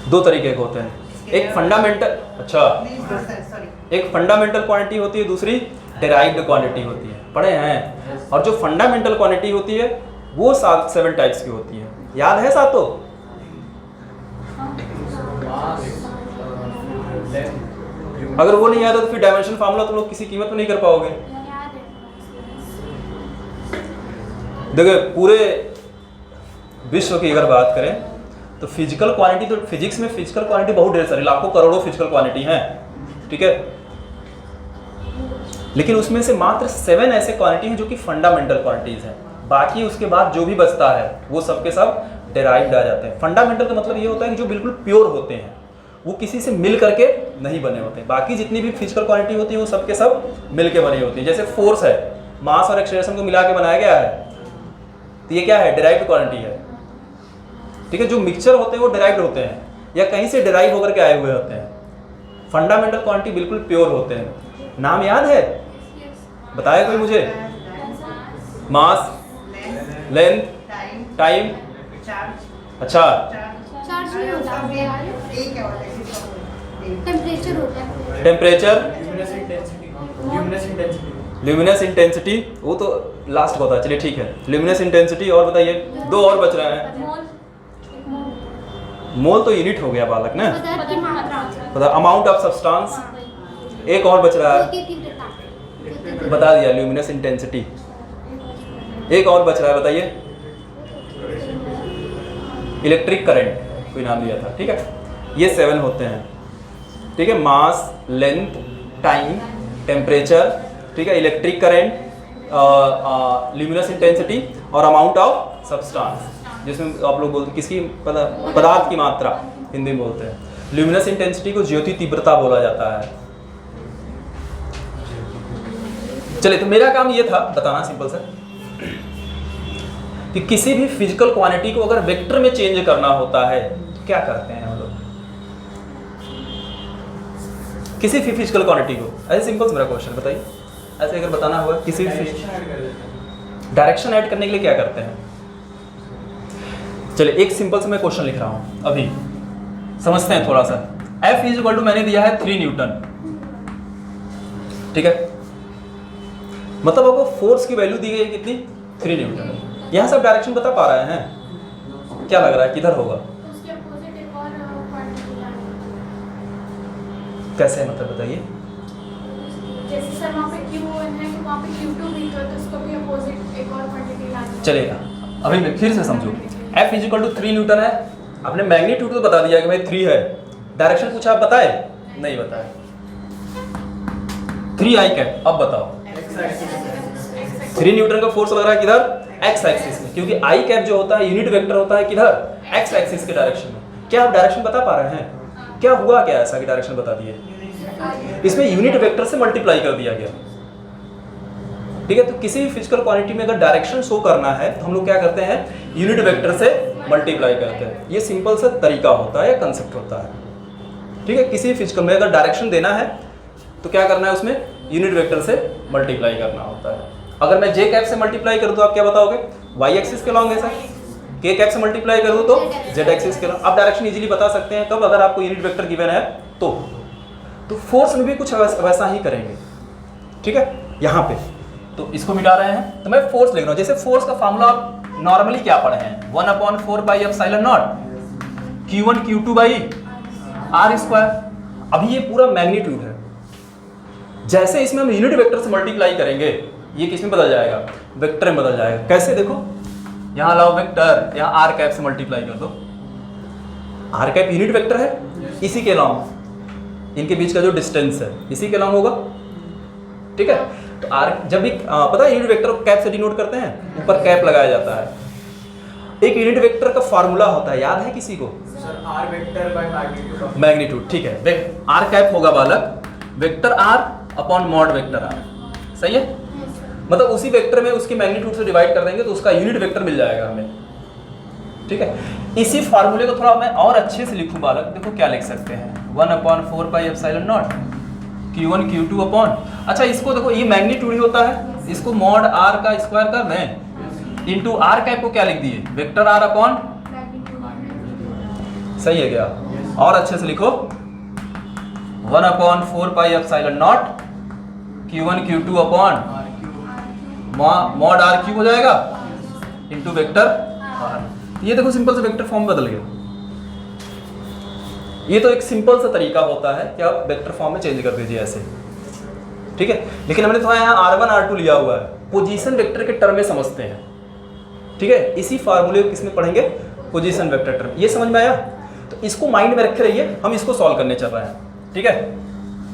Speaker 1: 2 तरीके के होते हैं। एक फंडामेंटल, अच्छा, एक फंडामेंटल क्वांटिटी होती है, दूसरी डेराइव्ड क्वांटिटी होती है, पढ़े हैं। और जो फंडामेंटल क्वांटिटी होती है वो 7 टाइप्स की होती है, याद है सातों? अगर वो नहीं याद है तो फिर डायमेंशन फार्मूला तुम लोग किसी कीमत में नहीं कर पाओगे। देखो पूरे विश्व की अगर बात करें तो फिजिकल क्वांटिटी, तो फिजिक्स में फिजिकल क्वांटिटी बहुत ढेर सारी, लाखों करोड़ों फिजिकल क्वांटिटी हैं, ठीक है, लेकिन उसमें से मात्र 7 ऐसे क्वांटिटी हैं जो कि फंडामेंटल क्वांटिटीज हैं। बाकी उसके बाद जो भी बचता है वो सब के सब डेराइव्ड आ जाते हैं। फंडामेंटल का मतलब ये होता है कि जो बिल्कुल प्योर होते हैं, वो किसी से मिल करके नहीं बने होते। बाकी जितनी भी फिजिकल क्वांटिटी होती है वो सब के सब मिल के बनी होती है। जैसे फोर्स है, मास और एक्सेलरेशन को मिला के बनाया गया है, तो ये क्या है, डेराइव्ड क्वांटिटी है, ठीक है। जो मिक्सचर होते हैं वो डेराइव्ड होते हैं या कहीं से डेराइव होकर के आए हुए होते हैं। फंडामेंटल क्वांटिटी बिल्कुल प्योर होते हैं। नाम याद है, बताया कोई मुझे? मास, लेंथ, टाइम, अच्छा,
Speaker 2: चार्ज नहीं होता है, टेम्परेचर होता है,
Speaker 1: temperature, luminous
Speaker 3: luminous intensity
Speaker 1: intensity, वो तो लास्ट का होता है, चलिए ठीक है। ल्यूमिनस इंटेंसिटी, और बताइए, 2 और बच रहे हैं। मोल तो यूनिट हो गया बालक ना,
Speaker 2: पदार्थ की मात्रा,
Speaker 1: पता, अमाउंट ऑफ सब्सटेंस। एक और बच रहा है, बता दिया, ल्यूमिनस इंटेंसिटी। एक और बच रहा है, बताइए, इलेक्ट्रिक करंट, कोई नाम दिया था, ठीक है। ये 7 होते हैं, ठीक है, मास, लेंथ, टाइम, टेम्परेचर, ठीक है, इलेक्ट्रिक करंट, ल्यूमिनस इंटेंसिटी और अमाउंट ऑफ सब्सटेंस, जिसमें आप लोग बोलते किसकी, पदार्थ की मात्रा हिंदी में बोलते हैं। ल्यूमिनस इंटेंसिटी को ज्योति तीव्रता बोला जाता है। चलिए, तो मेरा काम ये था बताना सिंपल सा कि किसी भी फिजिकल क्वांटिटी को अगर वेक्टर में चेंज करना होता है तो क्या करते हैं हम लोग। किसी भी फिजिकल क्वांटिटी को ऐसे सिंपल से मेरा क्वेश्चन बताइए, ऐसे अगर बताना हुआ किसी भी डायरेक्शन ऐड करने के लिए क्या करते हैं। चलिए एक सिंपल से मैं क्वेश्चन लिख रहा हूँ अभी, समझते हैं थोड़ा सा। F इज इक्वल टू मैंने दिया है 3 न्यूटन, ठीक है, मतलब आपको फोर्स की वैल्यू दी गई है कितनी, 3 न्यूटन। यहाँ से आप डायरेक्शन बता पा रहे हैं, क्या लग रहा है किधर होगा,
Speaker 2: उसके अपोजिट एक और क्वांटिटी लानी
Speaker 1: कैसे मतलब बताइए।
Speaker 2: जैसे सर वहाँ पे Q1 है तो वहाँ पे Q2 भी तो उसको भी अपोजिट एक और क्वांटिटी लानी
Speaker 1: चलेगा, अभी मैं फिर से समझो। F is equal to 3 newton है, आपने मैग्नीट्यूड तो बता दिया कि भाई 3 है, डायरेक्शन पूछा आप बताए नहीं बताए। 3 आई कैप, अब बताओ 3 न्यूटन का फोर्स लग रहा है किधर, एक्स एक्सिस में, क्योंकि आई कैप जो होता है यूनिट वेक्टर होता है किधर, एक्स एक्सिस के डायरेक्शन में। क्या आप डायरेक्शन बता पा रहे हैं, क्या हुआ क्या ऐसा कि डायरेक्शन बता दिए, इसमें यूनिट वेक्टर से मल्टीप्लाई कर दिया गया, ठीक है। तो किसी भी फिजिकल क्वांटिटी में अगर डायरेक्शन शो करना है तो हम लोग क्या करते हैं, यूनिट वेक्टर से मल्टीप्लाई करते हैं। ये सिंपल सा तरीका होता है या कंसेप्ट होता है, ठीक है। किसी भी फिजिकल में अगर डायरेक्शन देना है तो क्या करना है, उसमें यूनिट वेक्टर से मल्टीप्लाई करना होता है। अगर मैं जे कैप से मल्टीप्लाई कर दूं आप क्या बताओगे, वाई एक्सिस के लॉन्ग है सर, के कैप से मल्टीप्लाई कर दूं तो जेड एक्सिस के लॉन्ग। आप डायरेक्शन इजीली बता सकते हैं कब, अगर आपको यूनिट वेक्टर गिवन है तो फोर्स में भी कुछ वैसा ही करेंगे, ठीक है। यहाँ पे तो इसको मिटा रहे हैं तो मैं फोर्स लिख रहा हूँ। जैसे फोर्स का फार्मूला आप नॉर्मली क्या पढ़े हैं, 1/4 pi epsilon naught Q1 Q2 by R square. अभी ये पूरा मैग्नीट्यूड है, जैसे इसमें हम यूनिट वेक्टर से मल्टीप्लाई करेंगे ये किस में बदल जाएगा, वेक्टर में बदल जाएगा। कैसे देखो, यहाँ लाओ वेक्टर, यहाँ आर कैप से मल्टीप्लाई कर दो, आर कैप यूनिट वेक्टर है, इसी के लॉन्ग, इनके बीच का जो डिस्टेंस है इसी के लॉन्ग होगा, ठीक है। तो आर जब भी पता है यूनिट वेक्टर को कैप से डिनोट करते हैं, ऊपर कैप लगाया जाता है। एक यूनिट वेक्टर का फार्मूला होता है, याद है किसी को,
Speaker 4: sir R vector by magnitude,
Speaker 1: magnitude, ठीक है। आर कैप होगा बालक vector R upon mod vector R, सही है। मतलब उसी वेक्टर में उसकी मैग्नीट्यूड से डिवाइड कर देंगे तो उसका यूनिट वेक्टर मिल जाएगा हमें, ठीक है। इसी फार्मूले को थोड़ा मैं और अच्छे से लिखूं बालक, देखो क्या लिख सकते हैं, 1/4 pi epsilon naught Q1 Q2 upon, अच्छा इसको देखो ये मैग्नीट्यूड ही होता है, इसको मॉड आर का स्क्वायर कर दें इंटू आर कैप को क्या लिख दिए, वेक्टर आर अपॉन, सही है क्या, और अच्छे से लिखो 1/4 pi epsilon naught Q1 Q2 upon mod R cube हो जाएगा इंटू वेक्टर आर। ये देखो सिंपल से वेक्टर फॉर्म बदल गया। ये तो एक सिंपल सा तरीका होता है कि आप वेक्टर फॉर्म में चेंज कर दीजिए ऐसे, ठीक है। लेकिन हमने थोड़ा यहाँ R1 R2 लिया हुआ है, पोजीशन वेक्टर के टर्म में समझते हैं, ठीक है। इसी फार्मूले को किसमें पढ़ेंगे, पोजीशन वेक्टर टर्म। ये समझ में आया, तो इसको माइंड में रखे रहिए, हम इसको सॉल्व करने चल रहे हैं, ठीक है।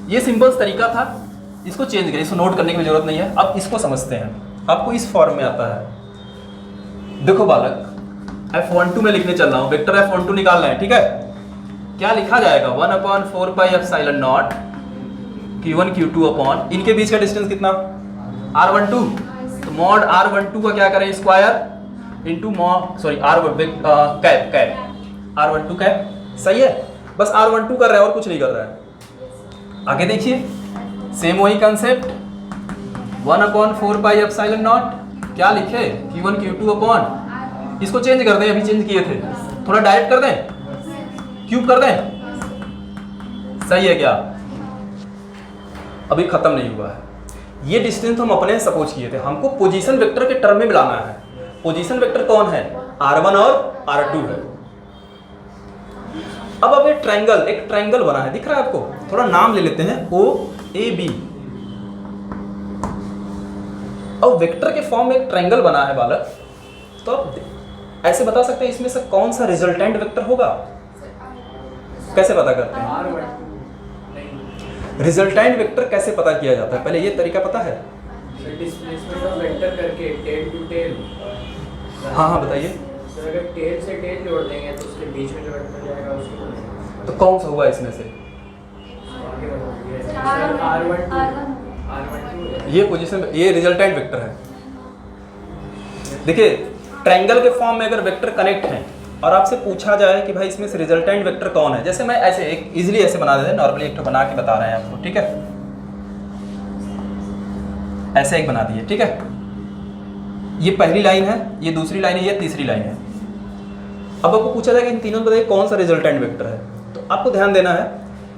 Speaker 1: ये सिंपल तरीका था, इसको चेंज करिए, इसको नोट करने की जरूरत नहीं है। अब इसको समझते हैं, आपको इस फॉर्म में आता है। देखो बालक F12 में लिखने चल रहा हूँ, वेक्टर F12 निकालना है, ठीक है। क्या लिखा जाएगा, 1/4 pi epsilon naught Q1 Q2 upon, इनके बीच का डिस्टेंस कितना, R12, तो मॉड R12 का क्या करें, square into sorry cap R12 cap, सही है। बस R12 कर रहा है और कुछ नहीं कर रहा है। आगे देखिए सेम वही कंसेप्ट, 1/4 पाई एप्सिलॉन नॉट, क्या लिखे, Q1 Q2 अपॉन, इसको चेंज कर दें, अभी चेंज किए थे, थोड़ा डायरेक्ट कर दें, क्यूब कर दें, सही है क्या। अभी खत्म नहीं हुआ है, ये डिस्टेंस हम अपने सपोज किए थे, हमको पोजीशन वेक्टर के टर्म में मिलाना है। पोजीशन वेक्टर कौन है, R1 और R2 है। अब एक ट्रायंगल बना है, दिख रहा है आपको, थोड़ा नाम ले लेते हैं OAB। अब वेक्टर के फॉर्म में एक ट्रायंगल बना है बालक, तो आप ऐसे बता सकते हैं इसमें से कौन सा रिजल्टेंट वेक्टर होगा, कैसे पता करते हैं, रिजल्टेंट वेक्टर कैसे पता किया जाता है, पहले ये तरीका पता है,
Speaker 4: डिस्प्लेसमेंट ऑफ वेक्टर करके टेल टू टेल।
Speaker 1: हाँ बताइए।
Speaker 4: सर अगर टेल से टेल जोड़ देंगे तो उसके बीच में जो वेक्टर जाएगा उसको
Speaker 1: तो कौन सा हुआ इसमें से, ये पोजीशन, ये रिजल्टेंट वेक्टर है। देखिए ट्रायंगल के फॉर्म में अगर वेक्टर कनेक्ट हैं और आपसे पूछा जाए कि भाई इसमें से रिजल्टेंट वेक्टर कौन है, जैसे मैं ऐसे एक इजीली ऐसे बना देते हैं, नॉर्मली एक तो बना के बता रहे हैं आपको, ठीक है। ऐसे एक बना दिए, ठीक है। ये पहली लाइन है, ये दूसरी लाइन है, ये तीसरी लाइन है। अब आपको पूछा जाएगा इन तीनों में बताइए कौन सा रिजल्टेंट वेक्टर है। तो आपको ध्यान देना है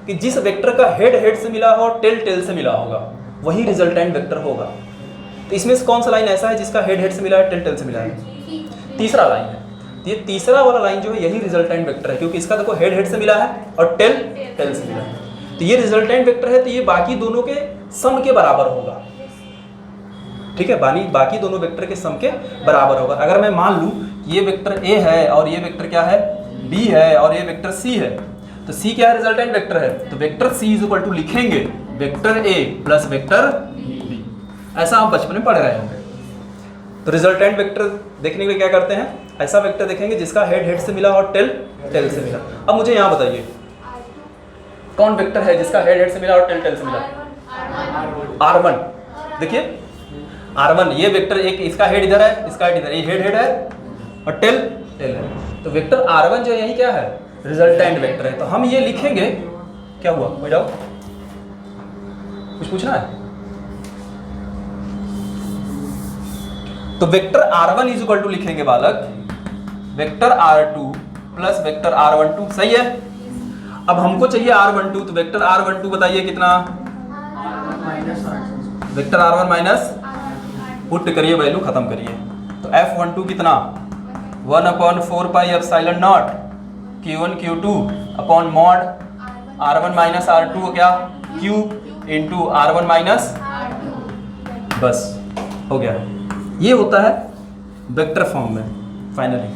Speaker 1: कि जिस वेक्टर का हेड हेड से मिला हो और टेल टेल से मिला होगा वही रिजल्टेंट वेक्टर होगा। तो इसमें से कौन सा लाइन ऐसा है जिसका हेड हेड से मिला है, टेल टेल से मिला है? तीसरा लाइन है। तो ये तीसरा वाला लाइन जो है यही रिजल्टेंट वेक्टर है, क्योंकि इसका देखो हेड हेड से मिला है और टेल टेल से मिला है। तो ये रिजल्टेंट वेक्टर है, तो ये बाकी दोनों के सम के बराबर होगा, ठीक है। बाकी दोनों वेक्टर के सम के बराबर होगा। अगर मैं मान लूं ये वेक्टर ए है और ये वेक्टर क्या है, बी है, और ये वेक्टर सी है, तो सी क्या है, रिजल्टेंट वेक्टर है। तो vector C is equal to लिखेंगे vector A plus vector B. ऐसा आप बचपन में पढ़ रहे होंगे। तो रिजल्टेंट वेक्टर देखने के लिए क्या करते हैं, ऐसा वेक्टर देखेंगे जिसका हेड हेड से मिला और टेल टेल से मिला। अब मुझे यहाँ बताइए कौन वेक्टर है जिसका हेड हेड से मिला और टेल टेल से मिला? R1। देखिए R1 ये वेक्टर, एक इसका हेड इधर है, इसका हेड इधर, ये हेड हेड है और टेल टेल है। तो वेक्टर R1 जो यही क्या है, रिजल्टेंट वेक्टर है। तो हम ये लिखेंगे, क्या हुआ, कोई डाउट, कुछ पूछना है? तो vector R1 is equal to लिखेंगे बालक vector R2 plus vector R12, सही है। अब हमको चाहिए R12, तो वेक्टर R12 बताइए कितना, वेक्टर R1 माइनस, पुट करिए वैल्यू खत्म करिए। तो F12 कितना, 1/4 pi epsilon naught Q1 Q2 upon mod R1 minus R2 क्या, Q इंटू R1 माइनस, बस हो गया। ये होता है वेक्टर फॉर्म में फाइनली।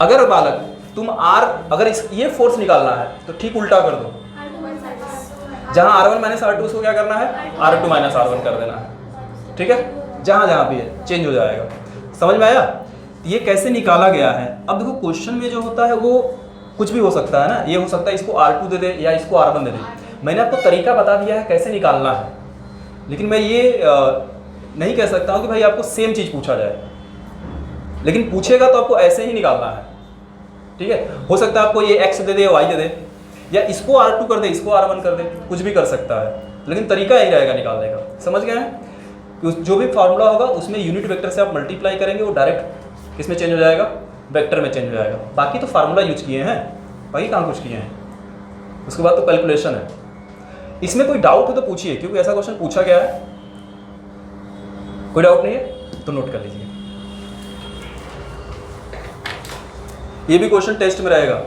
Speaker 1: अगर बालक तुम अगर ये फोर्स निकालना है तो ठीक उल्टा कर दो, जहां R1 माइनस R2 उसको क्या करना है, R2 माइनस R1 कर देना है, ठीक है। जहां भी है चेंज हो जाएगा। समझ में आया? ये कैसे निकाला गया है। अब देखो क्वेश्चन में जो होता है वो कुछ भी हो सकता है ना, ये हो सकता है इसको R2 दे दे या इसको R1 दे दे। मैंने आपको तरीका बता दिया है कैसे निकालना है, लेकिन मैं ये नहीं कह सकता हूँ कि भाई आपको सेम चीज़ पूछा जाए, लेकिन पूछेगा तो आपको ऐसे ही निकालना है, ठीक है। हो सकता है आपको ये x दे दे या y दे दे, या इसको R2 कर दे इसको R1 कर दे, कुछ भी कर सकता है, लेकिन तरीका यही रहेगा निकालने का। समझ गए हैं? कि जो भी फार्मूला होगा उसमें यूनिट वेक्टर से आप मल्टीप्लाई करेंगे, वो डायरेक्ट किस में चेंज हो जाएगा, वेक्टर में चेंज हो जाएगा। बाकी तो फार्मूला यूज किए हैं, बाकी कहाँ कुछ किए हैं। उसके बाद तो कैलकुलेशन है। इसमें कोई डाउट हो तो पूछिए, क्योंकि ऐसा क्वेश्चन पूछा गया है। कोई डाउट नहीं है तो नोट कर लीजिए। ये भी क्वेश्चन टेस्ट में रहेगा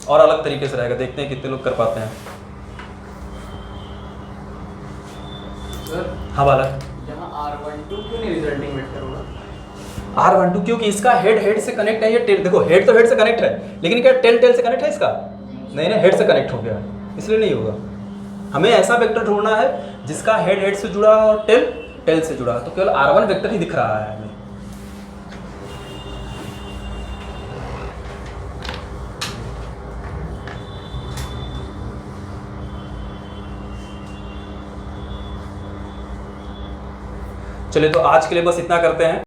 Speaker 1: और अलग तरीके से रहेगा, देखते हैं कितने लोग कर पाते हैं।
Speaker 3: सर
Speaker 1: हाँ बालक,
Speaker 3: यहाँ R12 क्यों नहीं रिजल्टिंग वेक्टर होगा?
Speaker 1: R12 क्योंकि इसका हेड हेड से कनेक्ट है। ये टेल, देखो हेड तो हेड से कनेक्ट है, लेकिन क्या टेल टेल से कनेक्ट है इसका? नहीं ना, हेड से कनेक्ट हो गया, इसलिए नहीं होगा। हमें ऐसा वेक्टर ढूंढना है जिसका हेड हेड से जुड़ा और टेल टेल से जुड़ा, तो केवल R1 वेक्टर ही दिख रहा है हमें। चलिए तो आज के लिए बस इतना करते हैं।